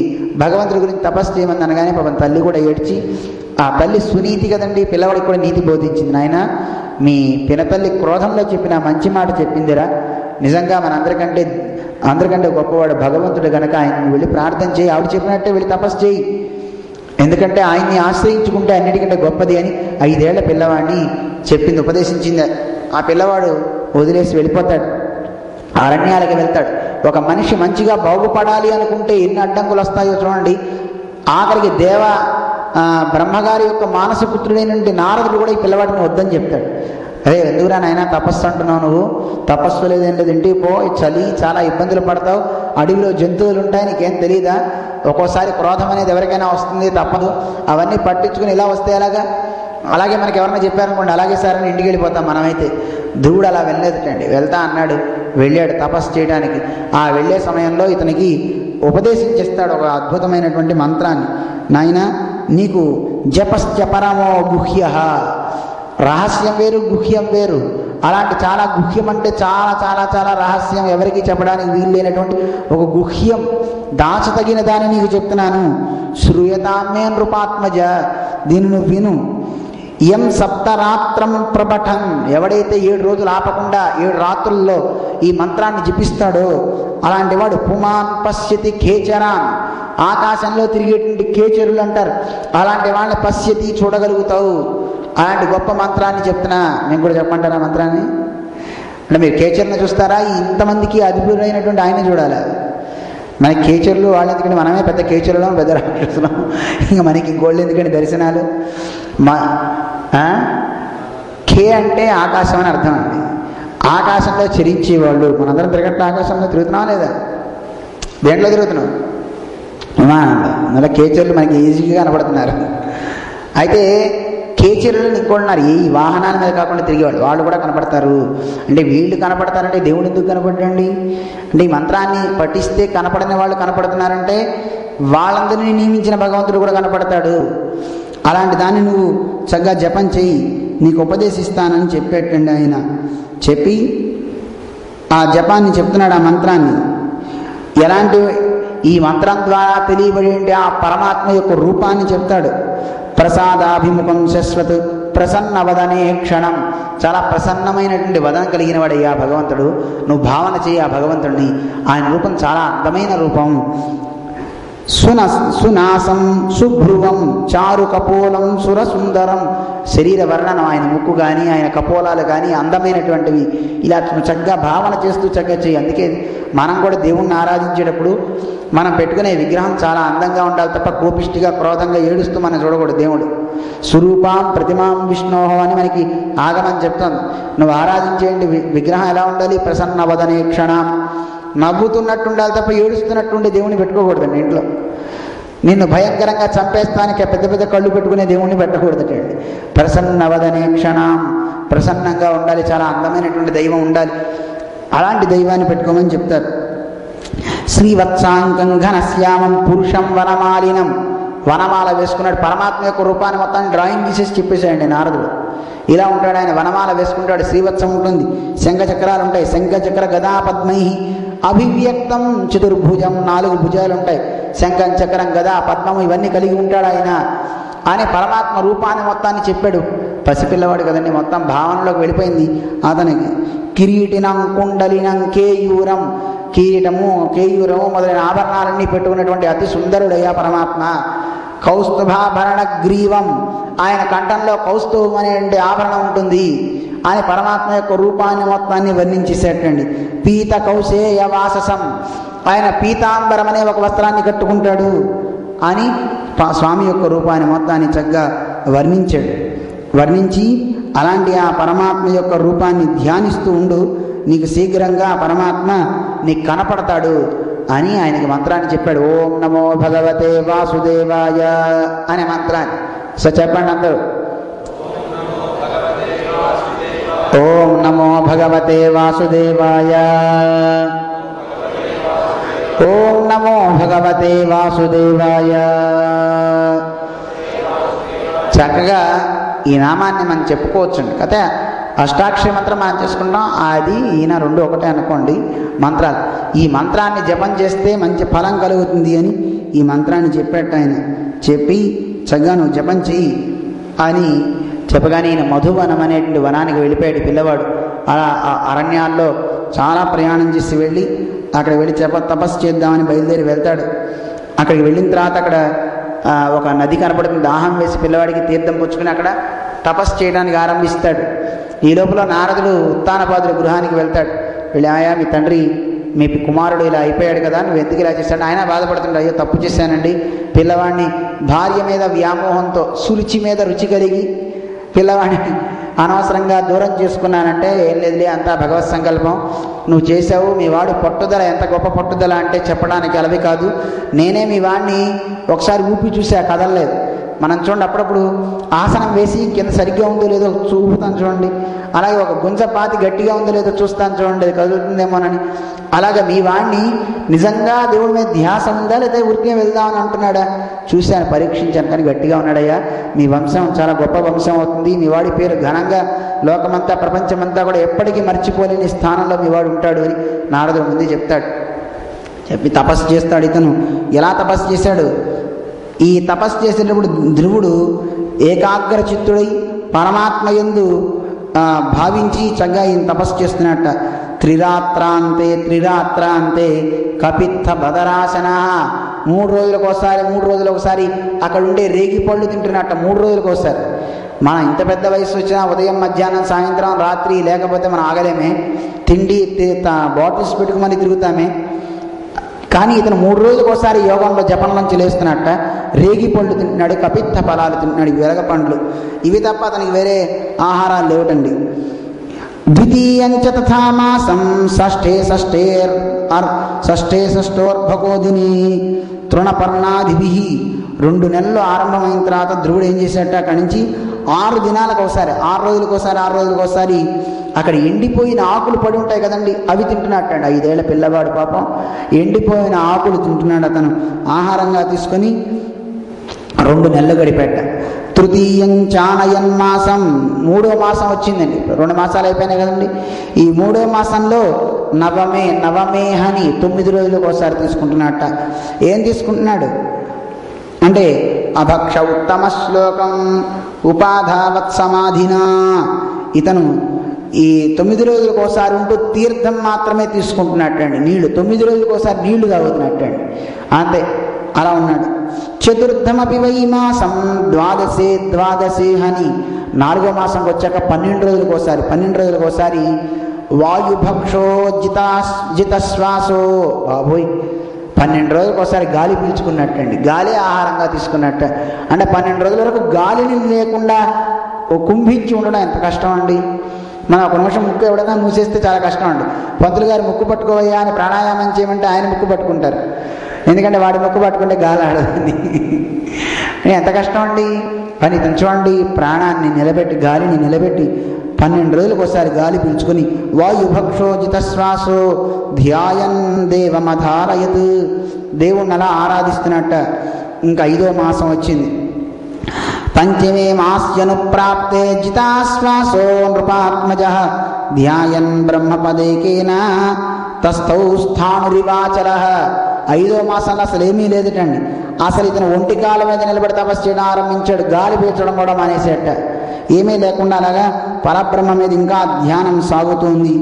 A: భగవంతుడి గురించి తపస్సు చేయమని అనగానే పాపం తల్లి కూడా ఏడ్చి, ఆ తల్లి సునీతి కదండి, పిల్లవాడికి కూడా నీతి బోధించింది. నాయన మీ పినతల్లి క్రోధంలో చెప్పిన మంచి మాట చెప్పిందిరా, నిజంగా అందరికంటే గొప్పవాడు భగవంతుడు కనుక ఆయన వెళ్ళి ప్రార్థన చేయి, ఆవిడ చెప్పినట్టే వెళ్ళి తపస్సు చేయి, ఎందుకంటే ఆయన్ని ఆశ్రయించుకుంటే అన్నిటికంటే గొప్పది అని 5 ఏళ్ల పిల్లవాడిని చెప్పింది, ఉపదేశించింది. ఆ పిల్లవాడు వదిలేసి వెళ్ళిపోతాడు, అరణ్యాలకి వెళ్తాడు. ఒక మనిషి మంచిగా బాగుపడాలి అనుకుంటే ఎన్ని అడ్డంకులు వస్తాయో చూడండి. ఆఖరికి బ్రహ్మగారి యొక్క మానసపుత్రుడైనటువంటి నారదుడు కూడా ఈ పిల్లవాడిని వద్దని చెప్తాడు. అరే ఎందుకురా నాయన తపస్సు అంటున్నావు, నువ్వు తపస్సు లేదేంటి, ఇంటికి పో, చలి చాలా ఇబ్బందులు పడతావు, అడవిలో జంతువులు ఉంటాయి, నీకేం తెలియదా, ఒక్కోసారి క్రోధం అనేది ఎవరికైనా వస్తుంది, తప్పదు, అవన్నీ పట్టించుకుని ఇలా వస్తే ఎలాగా, అలాగే మనకి ఎవరైనా చెప్పారనుకోండి అలాగే సార్ అని ఇంటికి వెళ్ళిపోతాం మనమైతే. ధ్రువుడు అలా వెళ్ళలేదుటండి, వెళ్తా అన్నాడు, వెళ్ళాడు తపస్సు చేయడానికి. ఆ వెళ్ళే సమయంలో ఇతనికి ఉపదేశించేస్తాడు ఒక అద్భుతమైనటువంటి మంత్రాన్ని. నాయన నీకు జపశ్చ పరమో గుహ్య, రహస్యం వేరు, గుహ్యం వేరు. అలాంటి చాలా గుహ్యం అంటే చాలా చాలా చాలా రహస్యం, ఎవరికి చెప్పడానికి వీలు లేనటువంటి ఒక గుహ్యం, దాచతగిన దాన్ని నీకు చెప్తున్నాను. శ్రూయతామే నృపాత్మజ, దీన్ని నువ్వు విను. యం సప్తరాత్రం ప్రభటన్, ఎవడైతే 7 రోజులు ఆపకుండా 7 రాత్రుల్లో ఈ మంత్రాన్ని జపిస్తాడో అలాంటి వాడు పుమాన్ పశ్యతి ఖేచరాన్, ఆకాశంలో తిరిగేటువంటి కేచరులు అంటారు, అలాంటి వాళ్ళని పశ్యతి చూడగలుగుతావు. అలాంటి గొప్ప మంత్రాన్ని చెప్తున్నా. మేము కూడా చెప్పమంటారా మంత్రాన్ని? అంటే మీరు కేచర్ని చూస్తారా? ఇంతమందికి అద్భుతమైనటువంటి ఆయన చూడాలి. మనకి కేచర్లు వాళ్ళు ఎందుకంటే మనమే పెద్ద కేచరులం, పెద్ద రాక్షసులం, ఇంకా మనకి ఇంకోళ్ళు ఎందుకంటే దర్శనాలు. కే అంటే ఆకాశం అని అర్థం అండి. ఆకాశంలో చరించేవాళ్ళు. మనందరం తిరగట్ల ఆకాశంలో తిరుగుతున్నావా లేదా? దేంట్లో తిరుగుతున్నాం? అందులో కేచర్లు మనకి ఈజీగా కనపడుతున్నారు. అయితే కేచరులు ఇంకోన్నారు, ఈ వాహనాల మీద కాకుండా తిరిగేవాళ్ళు, వాళ్ళు కూడా కనపడతారు. అంటే వీళ్ళు కనపడతారంటే దేవుడు ఎందుకు కనపడండి? అంటే ఈ మంత్రాన్ని పఠిస్తే కనపడని వాళ్ళు కనపడుతున్నారంటే వాళ్ళందరినీ నియమించిన భగవంతుడు కూడా కనపడతాడు. అలాంటి దాన్ని నువ్వు చక్కగా జపం చెయ్యి, నీకు ఉపదేశిస్తానని చెప్పేటండి ఆయన. చెప్పి ఆ జపాన్ని చెప్తున్నాడు, ఆ మంత్రాన్ని. ఎలాంటి ఈ మంత్రం ద్వారా తెలియబడి ఆ పరమాత్మ యొక్క రూపాన్ని చెప్తాడు. ప్రసాదాభిముఖం శశ్వత్ ప్రసన్న వదనే క్షణం, చాలా ప్రసన్నమైనటువంటి వదన కలిగిన వాడయ్యా భగవంతుడు. నువ్వు భావన చేయి ఆ భగవంతుడిని. ఆయన రూపం చాలా అందమైన రూపం. సునాసం సుభ్రువం చారు కపోలం సురసుందరం, శరీర వర్ణనం, ఆయన ముక్కు కానీ ఆయన కపోలాలు కానీ అందమైనటువంటివి. ఇలా చక్కగా భావన చేస్తూ చక్కగా చేయి. అందుకే మనం కూడా దేవుణ్ణి ఆరాధించేటప్పుడు మనం పెట్టుకునే విగ్రహం చాలా అందంగా ఉండాలి తప్ప కోపిష్టిగా క్రోధంగా ఏడుస్తూ మనం చూడకూడదు. దేవుడు స్వరూపాం ప్రతిమాం విష్ణోహం అని మనకి ఆగమని చెప్తాను. నువ్వు ఆరాధించేయండి విగ్రహం ఎలా ఉండాలి? ప్రసన్న వదనే క్షణం, నవ్వుతున్నట్టు ఉండాలి తప్ప ఏడుస్తున్నట్టుండి దేవుణ్ణి పెట్టుకోకూడదండి ఇంట్లో. నిన్ను భయంకరంగా చంపేస్తానికి పెద్ద పెద్ద కళ్ళు పెట్టుకునే దేవుణ్ణి పెట్టకూడదండి. ప్రసన్న వదనే క్షణం, ప్రసన్నంగా ఉండాలి, చాలా అందమైనటువంటి దైవం ఉండాలి. అలాంటి దైవాన్ని పెట్టుకోమని చెప్తారు. శ్రీవత్సాంకం ఘనశ్యామం పురుషం వనమాలినం, వనమాల వేసుకున్నాడు. పరమాత్మ యొక్క రూపాన్ని మొత్తాన్ని డ్రాయింగ్ గీసేసి చెప్పేశాడండి నారదుడు. ఇలా ఉంటాడు ఆయన, వనమాల వేసుకుంటాడు, శ్రీవత్సం ఉంటుంది, శంఖ చక్రాలు ఉంటాయి, శంఖ చక్ర గదా పద్మై అభివ్యక్తం చతుర్భుజం, 4 భుజాలు ఉంటాయి, శంఖం చక్రం గదా పద్మము ఇవన్నీ కలిగి ఉంటాడు ఆయన అని పరమాత్మ రూపాన్ని మొత్తాన్ని చెప్పాడు. పసిపిల్లవాడు కదండి, మొత్తం భావనలోకి వెళ్ళిపోయింది అతనికి. కిరీటినం కుండలినం కేయూరం, కిరీటము కేయూరము మొదలైన ఆభరణాలన్నీ పెట్టుకున్నటువంటి అతి సుందరుడయ్యా పరమాత్మ. కౌస్తుభాభరణ గ్రీవం, ఆయన కంఠంలో కౌస్తుభం అనేటువంటి ఆభరణం ఉంటుంది అని పరమాత్మ యొక్క రూపాన్ని మొత్తాన్ని వర్ణించేసేటండి. పీత కౌశేయ వాససం, ఆయన పీతాంబరం అనే ఒక వస్త్రాన్ని కట్టుకుంటాడు అని స్వామి యొక్క రూపాన్ని మొత్తాన్ని చక్కగా వర్ణించాడు. వర్ణించి అలాంటి ఆ పరమాత్మ యొక్క రూపాన్ని ధ్యానిస్తూ ఉండు, నీకు శీఘ్రంగా పరమాత్మ నీకు కనపడతాడు అని ఆయనకి మంత్రాన్ని చెప్పాడు. ఓం నమో భగవతే వాసుదేవాయ అనే మంత్రాన్ని. సో చెప్పండి అందరూ, ఓం నమో భగవతే వాసుదేవాయ, ఓం నమో భగవతే వాసుదేవాయ. చక్కగా ఈ నామాన్ని మనం చెప్పుకోవచ్చండి. కథ అష్టాక్షరి మంత్రం మనం చేసుకుంటాం, అది ఈయన 2 ఒకటే అనుకోండి మంత్రాలు. ఈ మంత్రాన్ని జపం చేస్తే మంచి ఫలం కలుగుతుంది అని ఈ మంత్రాన్ని చెప్పేట ఆయన. చెప్పి చక్కగా నువ్వు జపం చెయ్యి అని చెప్పగానే ఈయన మధువనం అనేటువంటి వనానికి వెళ్ళిపోయాడు పిల్లవాడు. అలా అరణ్యాల్లో చాలా ప్రయాణం చేసి వెళ్ళి అక్కడ వెళ్ళి తపస్సు చేద్దామని బయలుదేరి వెళ్తాడు. అక్కడికి వెళ్ళిన తర్వాత అక్కడ ఒక నది కనపడుతుంది. దాహం వేసి పిల్లవాడికి తీర్థం పుచ్చుకుని అక్కడ తపస్సు చేయడానికి ఆరంభిస్తాడు. ఈ లోపల నారదుడు ఉత్తానపాదుడి గృహానికి వెళ్తాడు. వెళ్ళి, ఆయా మీ తండ్రి మీ కుమారుడు ఇలా అయిపోయాడు కదా, నువ్వు ఎందుకు ఇలా చేశాడు? ఆయన బాధపడుతుంటాడు, అయ్యో తప్పు చేశానండి, పిల్లవాడిని భార్య మీద వ్యామోహంతో సురుచి మీద రుచి కలిగి పిల్లవాడిని అనవసరంగా దూరం చేసుకున్నానంటే, ఏం లేదులే అంతా భగవత్ సంకల్పం, నువ్వు చేసావు. మీ వాడు పట్టుదల ఎంత గొప్ప పట్టుదల అంటే చెప్పడానికి అలవి కాదు. నేనే మీ వాడిని ఒకసారి ఊపి చూసా, కదలలేదు. మనం చూడండి అప్పుడప్పుడు ఆసనం వేసి కింద సరిగ్గా ఉందో లేదో చూపుతాను చూడండి, అలాగే ఒక గుంజపాతి గట్టిగా ఉందో లేదో చూస్తాను చూడండి, అది కదులుతుందేమోనని. అలాగే మీ వాడిని నిజంగా దేవుడి మీద ధ్యాస ఉందా లేదా ఊరికే వెళ్దామని అంటున్నాడా చూశాను, పరీక్షించాను, కానీ గట్టిగా ఉన్నాడయ్యా, మీ వంశం చాలా గొప్ప వంశం అవుతుంది, మీ వాడి పేరు ఘనంగా లోకమంతా ప్రపంచమంతా కూడా ఎప్పటికీ మర్చిపోలేని స్థానంలో మీ వాడు ఉంటాడు అని నారదుడు ముందే చెప్తాడు. చెప్పి తపస్సు చేస్తాడు. ఇతను ఎలా తపస్సు చేశాడు? ఈ తపస్సు చేసేటప్పుడు ధ్రువుడు ఏకాగ్ర చిత్తుడై పరమాత్మ యందు భావించి చక్కగా ఈయన తపస్సు చేస్తున్నట్ట. త్రిరాత్రాంతే కపిత్థ బదరాసన, 3 రోజులకు ఒకసారి అక్కడ ఉండే రేగి పళ్ళు తింటున్నట్ట. 3 రోజులకు ఒకసారి. మనం ఇంత పెద్ద వయసు వచ్చినా ఉదయం మధ్యాహ్నం సాయంత్రం రాత్రి లేకపోతే మనం ఆగలేమే, తిండి బాటిల్స్ పెట్టుకుమని తిరుగుతామే. కానీ ఇతను 3 రోజులకు ఒకసారి యోగంలో జపంలోంచి లేస్తున్నట్ట. రేగి పళ్ళు తింటున్నాడు, కపిత్థ ఫలాలు తింటున్నాడు, వెలగ పండ్లు, ఇవి తప్ప అతనికి వేరే ఆహారాలు లేవటండి. ద్వితీయంచ తథా మాసం షష్ఠోర్భకోదిని తృణపర్ణాదిభిః. 2 నెలలు ఆరంభమైన తర్వాత ధ్రువుడు ఏం చేశాడట, అక్కడి నుంచి 6 దినాలకు ఒకసారి 6 రోజులకు ఒకసారి అక్కడ ఎండిపోయిన ఆకులు పడి ఉంటాయి కదండి, అవి తింటున్నట్టు. 5 ఏళ్ల పిల్లవాడు పాపం ఎండిపోయిన ఆకులు తింటున్నాడు అతను ఆహారంగా తీసుకొని. 2 నెలలు గడిపెట్ట. తృతీయం చానయన్మాసం, 3వ మాసం వచ్చిందండి. 2 మాసాలు అయిపోయినాయి కదండి. ఈ 3వ మాసంలో నవమే అని 9 రోజులకు ఒకసారి తీసుకుంటున్నట్ట. ఏం తీసుకుంటున్నాడు అంటే అభక్ష ఉత్తమ శ్లోకం ఉపాధావత్ సమాధినా. ఇతను ఈ 9 రోజులకు ఒకసారి ఉంటూ తీర్థం మాత్రమే తీసుకుంటున్నట్టండి, నీళ్లు 9 రోజులకు ఒకసారి నీళ్లు తాగుతున్నట్టండి, అంతే అలా ఉన్నాడు. చతుర్థమపి వై మాసం ద్వాదశే అని 4వ మాసంకి వచ్చాక 12 రోజులకు ఒకసారి వాయుభక్షో జితశ్వాసో. బాబోయ్, 12 రోజులకు ఒకసారి గాలి పీల్చుకున్నట్టండి, గాలి ఆహారంగా తీసుకున్నట్ట. అంటే 12 రోజుల వరకు గాలిని లేకుండా కుంభించి ఉండడం ఎంత కష్టం అండి. మనం ఒక నిమిషం ముక్కు ఎవడైనా మూసేస్తే చాలా కష్టం అండి. పంతులు గారు ముక్కు పట్టుకోవయ్యా అని ప్రాణాయామం చేయమంటే ఆయన ముక్కు పట్టుకుంటారు, ఎందుకంటే వాడి ముక్కు పట్టుకుంటే గాలి ఆడదండి. ఎంత కష్టం అండి. కానీ ఇతను చూడండి, ప్రాణాన్ని నిలబెట్టి గాలిని నిలబెట్టి 12 రోజులకు ఒకసారి గాలి పీల్చుకొని వాయుభక్షో జితశ్వాసో ధ్యాయన్ దేవమధారయత్, దేవుణ్ణి అలా ఆరాధిస్తున్నట్ట. ఇంకా 5వ మాసం వచ్చింది. పంచమే మాస్యనుప్రాప్తే జితాశ్వాసో నృపాత్మజః ధ్యాయన్ బ్రహ్మపదేకేన తస్థౌ స్థాణురివాచరః. 5వ మాసంలో అసలు ఏమీ లేదటండి. అసలు ఇతను ఒంటి కాళ్ళ మీద నిలబడి తపస్సు చేయడం ఆరంభించాడు, గాలి పీల్చడం కూడా మానేసేట. ఏమీ లేకుండా అలాగా పరబ్రహ్మ మీద ఇంకా ధ్యానం సాగుతుంది.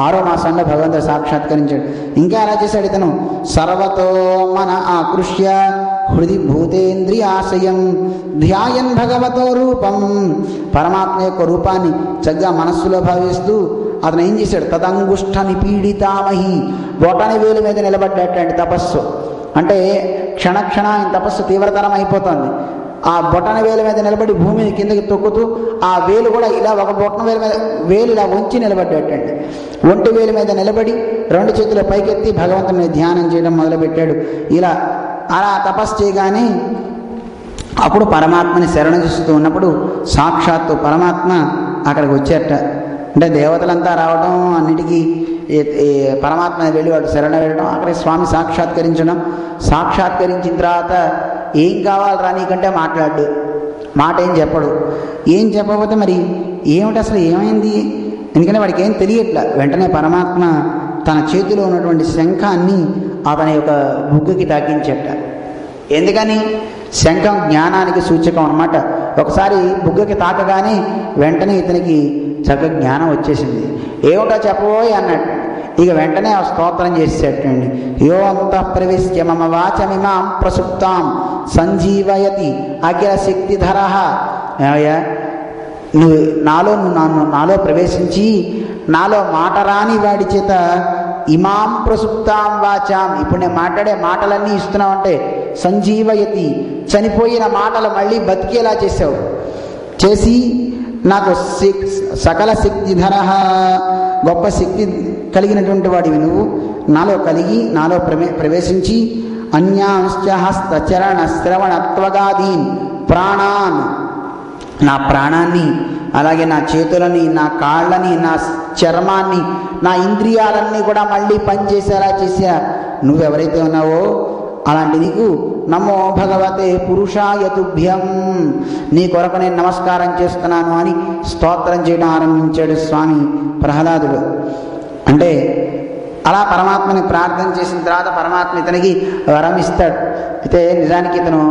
A: 6వ మాసంలో భగవంతుడు సాక్షాత్కరించాడు. ఇంకా ఎలా చేశాడు ఇతను, సర్వతో మన ఆకృష్య హృది భూతేంద్రియాశయం ధ్యాయన్ భగవతో రూపం. పరమాత్మ యొక్క రూపాన్ని చక్కగా మనస్సులో భావిస్తూ అతను ఏం చేశాడు, తదంగుష్ఠ నిపీడితామహి, బొటని వేలు మీద నిలబడ్డటండి తపస్సు. అంటే క్షణక్షణ ఆయన తపస్సు తీవ్రతరం అయిపోతుంది. ఆ బొటన వేల మీద నిలబడి భూమిని కిందకి తొక్కుతూ ఆ వేలు కూడా ఇలా ఒక బొటన వేల మీద వేలు ఇలా వంచి నిలబడ్డటండి. ఒంటి వేలు మీద నిలబడి 2 చేతుల పైకెత్తి భగవంతుని ధ్యానం చేయడం మొదలుపెట్టాడు. ఇలా అలా తపస్సు చేయగానే అప్పుడు పరమాత్మని శరణ చూస్తూ ఉన్నప్పుడు సాక్షాత్తు పరమాత్మ అక్కడికి వచ్చారట. అంటే దేవతలంతా రావడం, అన్నిటికీ పరమాత్మని వెళ్ళి వాడు శరణ వెళ్ళడం, అక్కడికి స్వామి సాక్షాత్కరించడం. సాక్షాత్కరించిన తర్వాత ఏం కావాలరా నీకంటే మాట్లాడు, మాట ఏం చెప్పడు. ఏం చెప్పకపోతే మరి ఏమిటి అసలు ఏమైంది, ఎందుకంటే వాడికి ఏం తెలియట్లా. వెంటనే పరమాత్మ తన చేతిలో ఉన్నటువంటి శంఖాన్ని అతని యొక్క బుగ్గకి తాకించట. ఎందుకని? శంఖం జ్ఞానానికి సూచకం అన్నమాట. ఒకసారి బుగ్గకి తాకగానే వెంటనే ఇతనికి చక్కగా జ్ఞానం వచ్చేసింది. ఏమిటో చెప్పబోయి అన్నట్టు ఇక వెంటనే ఆ స్తోత్రం చేసేటండి. యో అంత ప్రవిశ్య మమ వాచమిమాం ప్రసుప్తాం సంజీవయతి అఖిల శక్తిధర. నువ్వు నాలో ప్రవేశించి నాలో మాట రాని వాడి చేత ఇమాం ప్రసుప్తాం వాచాం, ఇప్పుడు నేను మాట్లాడే మాటలన్నీ ఇస్తున్నావు అంటే సంజీవయతి, చనిపోయిన మాటలు మళ్ళీ బతికేలా చేసావు. చేసి నాకు సకల శక్తిధర, గొప్ప శక్తి కలిగినటువంటి వాడివి నువ్వు నాలో కలిగి నాలో ప్రవేశించి అన్యాంశ్చ హస్తచరణ శ్రవణత్వగాదీన్ ప్రాణాన్, నా ప్రాణాన్ని, అలాగే నా చేతులని, నా కాళ్ళని, నా చర్మాన్ని, నా ఇంద్రియాలన్నీ కూడా మళ్ళీ పనిచేసేలా చేశా నువ్వెవరైతే ఉన్నావో అలాంటి నీకు నమో భగవతే పురుషాయ తుభ్యం, నీ కొరకు నేను నమస్కారం చేస్తున్నాను అని స్తోత్రం చేయడం ఆరంభించాడు స్వామి ప్రహ్లాదుడు. అంటే అలా పరమాత్మని ప్రార్థన చేసిన తర్వాత పరమాత్మ ఇతనికి వరం ఇస్తాడు. అయితే నిజానికి ఇతను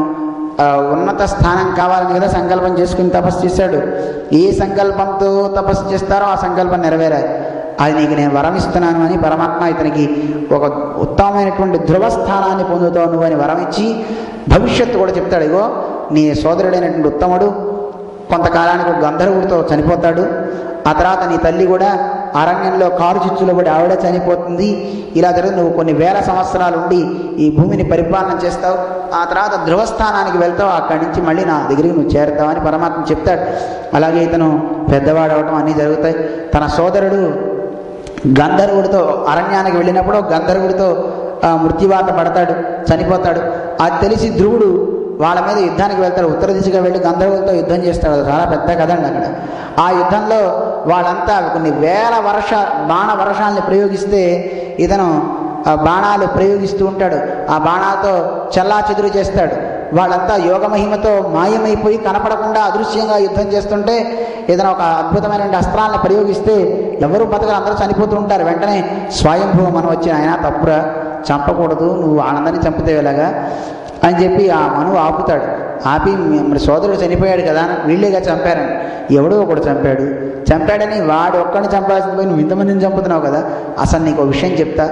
A: ఉన్నత స్థానం కావాలని కదా సంకల్పం చేసుకుని తపస్సు చేశాడు. ఏ సంకల్పంతో తపస్సు చేస్తారో ఆ సంకల్పం నెరవేరాలి. అది నీకు నేను వరం ఇస్తున్నాను అని పరమాత్మ ఇతనికి ఒక ఉత్తమమైనటువంటి ధ్రువస్థానాన్ని పొందుతావు నువ్వు అని వరం ఇచ్చి భవిష్యత్తు కూడా చెప్తాడు. ఇగో నీ సోదరుడైనటువంటి ఉత్తముడు కొంతకాలానికి ఒక గంధర్వుడితో చనిపోతాడు. ఆ తర్వాత నీ తల్లి కూడా అరణ్యంలో కారు చిచ్చులో పడి ఆవిడ చనిపోతుంది. ఇలా జరిగి నువ్వు కొన్ని వేల సంవత్సరాలు ఉండి ఈ భూమిని పరిపాలన చేస్తావు. ఆ తర్వాత ధ్రువస్థానానికి వెళ్తావు. అక్కడి నుంచి మళ్ళీ నా దగ్గరికి నువ్వు చేరుతావు అని పరమాత్మ చెప్తాడు. అలాగే ఇతను పెద్దవాడు అవటం అన్నీ జరుగుతాయి. తన సోదరుడు గంధర్వుడితో అరణ్యానికి వెళ్ళినప్పుడు గంధర్వుడితో మృత్యువాత పడతాడు, చనిపోతాడు. అది తెలిసి ధ్రువుడు వాళ్ళ మీద యుద్ధానికి వెళ్తాడు. ఉత్తర దిశగా వెళ్ళి గంధర్వులతో యుద్ధం చేస్తాడు. అది చాలా పెద్ద కథ అండి. అక్కడ ఆ యుద్ధంలో వాళ్ళంతా కొన్ని వేల బాణ వర్షాలని ప్రయోగిస్తే ఇతను బాణాలు ప్రయోగిస్తూ ఉంటాడు. ఆ బాణాలతో చల్లా చెదురు చేస్తాడు. వాళ్ళంతా యోగ మహిమతో మాయమైపోయి కనపడకుండా అదృశ్యంగా యుద్ధం చేస్తుంటే ఏదైనా ఒక అద్భుతమైన అస్త్రాలను ప్రయోగిస్తే ఎవరు బతకరు, అందరూ చనిపోతూ ఉంటారు. వెంటనే స్వయంభూ మనం వచ్చి ఆయన తప్పురా, చంపకూడదు, నువ్వు ఆనందాన్ని చంపితే ఎలాగా అని చెప్పి ఆ మనువు ఆపుతాడు. ఆపి మరి సోదరుడు చనిపోయాడు కదా, వీళ్ళేగా చంపారని. ఎవడో ఒకడు చంపాడని వాడు ఒక్కడిని చంపాల్సింది పోయి నువ్వు ఇంతమందిని చంపుతున్నావు కదా. అసలు నీకు ఒక విషయం చెప్తా,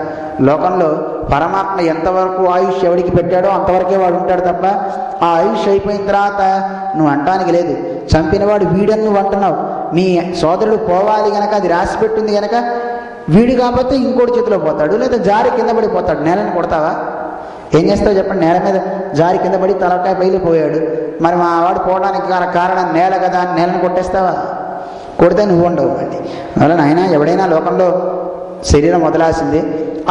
A: లోకంలో పరమాత్మ ఎంతవరకు ఆయుష్ ఎవడికి పెట్టాడో అంతవరకే వాడు ఉంటాడు తప్ప ఆ ఆయుష్ అయిపోయిన తర్వాత నువ్వు అంటానికి లేదు. చంపినవాడు వీడని నువ్వు అంటున్నావు. నీ సోదరుడు పోవాలి గనక, అది రాసి పెట్టింది గనక వీడు కాకపోతే ఇంకోటి చేతిలో పోతాడు, లేదా జారి కింద పడిపోతాడు. నేలని కొడతావా? ఏం చేస్తావు చెప్పండి? నేల మీద జారి కింద పడి తలకాయ పైలిపోయాడు. మరి మా వాడు పోవడానికి కారణం నేల కదా అని నేలను కొట్టేస్తావా? కొడితే నువ్వు ఉండవు. మళ్ళీ అందువల్ల ఆయన ఎవడైనా లోకంలో శరీరం వదలాల్సిందే.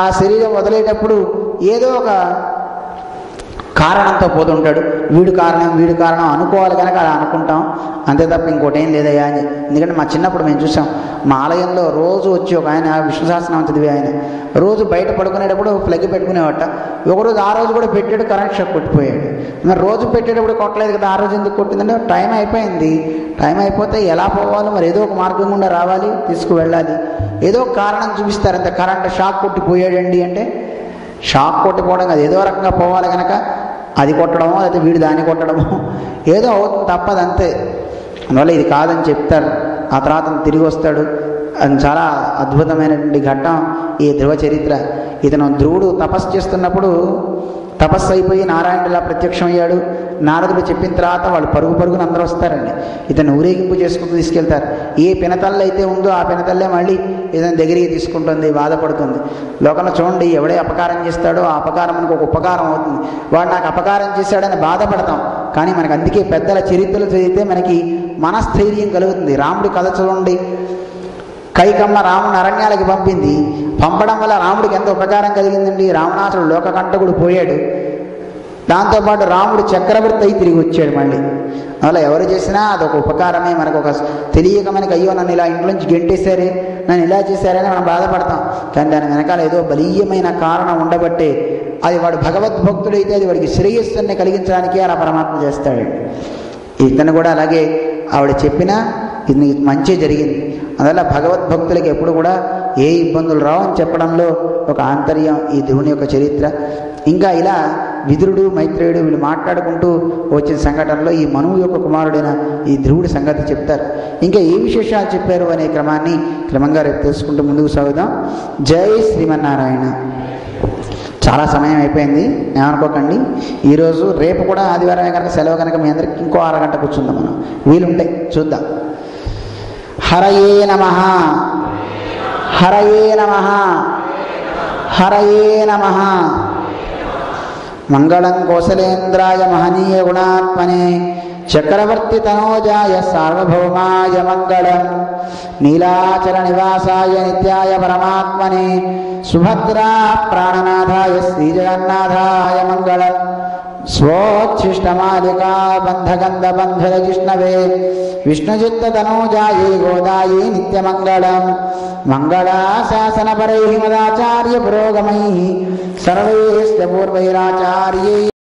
A: ఆ శరీరం వదిలేటప్పుడు ఏదో ఒక కారణంతో పోతుంటాడు. వీడు కారణం అనుకోవాలి కనుక అలా అనుకుంటాం, అంతే తప్ప ఇంకోటి ఏం లేదయ్యా అని. ఎందుకంటే మా చిన్నప్పుడు మేము చూసాం, మా ఆలయంలో రోజు వచ్చి ఒక ఆయన విష్ణు సహస్రనామం చదివే ఆయన రోజు బయట పడుకునేటప్పుడు ప్లగ్ పెట్టుకునేవాట. ఒకరోజు ఆ రోజు కూడా పెట్టాడు, కరెంట్ షాక్ కొట్టిపోయాడు. మరి రోజు పెట్టేటప్పుడు కొట్టలేదు కదా, ఆ రోజు ఎందుకు కొట్టిందంటే టైం అయిపోయింది. టైం అయిపోతే ఎలా పోవాలో మరి ఏదో ఒక మార్గం గుండా రావాలి, తీసుకువెళ్ళాలి. ఏదో కారణం చూపిస్తారు అంతే. కరెంట్ షాక్ కొట్టిపోయాడండి అంటే షాక్ కొట్టిపోవడం కాదు, ఏదో రకంగా పోవాలి కనుక అది కొట్టడమో లేకపోతే వీడు దాన్ని కొట్టడమో ఏదో అవుతుంది, తప్పదంతే. అందువల్ల ఇది కాదని చెప్తారు. ఆ తర్వాత తిరిగి వస్తాడు. అది చాలా అద్భుతమైనటువంటి ఘట్టం ఈ ధ్రువ చరిత్ర. ఇతను ధ్రువుడు తపస్సు చేస్తున్నప్పుడు తపస్సు అయిపోయి నారాయణుడిలా ప్రత్యక్షమయ్యాడు. నారదుడు చెప్పిన తర్వాత వాళ్ళు పరుగున అందరూ వస్తారండి. ఇతను ఊరేగింపు చేసుకుంటూ తీసుకెళ్తారు. ఏ పినతల్లి అయితే ఉందో ఆ పినతల్లే మళ్ళీ ఇతని దగ్గరికి తీసుకుంటుంది, బాధపడుతుంది. లోకంలో చూడండి, ఎవడే అపకారం చేస్తాడో ఆ అపకారం మనకు ఒక ఉపకారం అవుతుంది. వాడు నాకు అపకారం చేశాడని బాధపడతాం, కానీ మనకు అందుకే పెద్దల చరిత్రలు చదివితే మనకి మనస్థైర్యం కలుగుతుంది. రాముడి కథ చూడండి, కైకమ్మ రాముని అరణ్యాలకి పంపడం వల్ల రాముడికి ఎంత ఉపకారం కలిగిందండి. రావణాసుడు లోకకంటకుడు పోయాడు, దాంతోపాటు రాముడు చక్రవర్తి అయి తిరిగి వచ్చాడు మళ్ళీ. అలా ఎవరు చేసినా అదొక ఉపకారమే. మనకు ఒక తెలియక మనకి అయ్యో నన్ను ఇలా ఇంట్లోంచి గెంటేశారే, నన్ను ఇలా చేశారని మనం బాధపడతాం. కానీ దాని వెనకాల ఏదో బలీయమైన కారణం ఉండబట్టే అది వాడు భగవద్భక్తుడైతే అది వాడికి శ్రేయస్సుని కలిగించడానికి అలా పరమాత్మ చేస్తాడు. ఇతను కూడా అలాగే ఆవిడ చెప్పినా ఇది మంచి జరిగింది. అందువల్ల భగవద్భక్తులకి ఎప్పుడు కూడా ఏ ఇబ్బందులు రావు అని చెప్పడంలో ఒక ఆంతర్యం ఈ ధ్రువుని యొక్క చరిత్ర. ఇంకా ఇలా విదురుడు మైత్రేయుడు వీళ్ళు మాట్లాడుకుంటూ వచ్చిన సంఘటనలో ఈ మనువు యొక్క కుమారుడైన ఈ ధ్రువుడి సంగతి చెప్తారు. ఇంకా ఏ విశేషాలు చెప్పారు అనే క్రమాన్ని క్రమంగా రేపు తెలుసుకుంటూ ముందుకు సాగుదాం. జై శ్రీమన్నారాయణ. చాలా సమయం అయిపోయింది, ఏమనుకోకండి. ఈరోజు రేపు కూడా ఆదివారమే కనుక సెలవు కనుక మీ అందరికి ఇంకో అరగంట కూర్చుందాం మనం, వీలుంటే చూద్దాం. హరయే నమః, హరయే నమః, హరయే నమః. మంగళం కౌసలేంద్రాయ మహనీయ గుణాత్మనే చక్రవర్తి తనోజాయ సార్వభౌమాయ మంగళం. నీలాచల నివాసాయ నిత్యాయ పరమాత్మనే సుభద్రా ప్రాణనాథాయ శ్రీజగన్నాథాయ మంగళం. स्वोच्छिष्टमालिका बन्धगन्धबन्धरजिष्णवे विष्णुचित्ततनूजायै गोदायै नित्यमङ्गलम् मङ्गलाशासनपरैः मदाचार्यपुरोगमैः सर्वैश्च पूर्वैराचार्यैः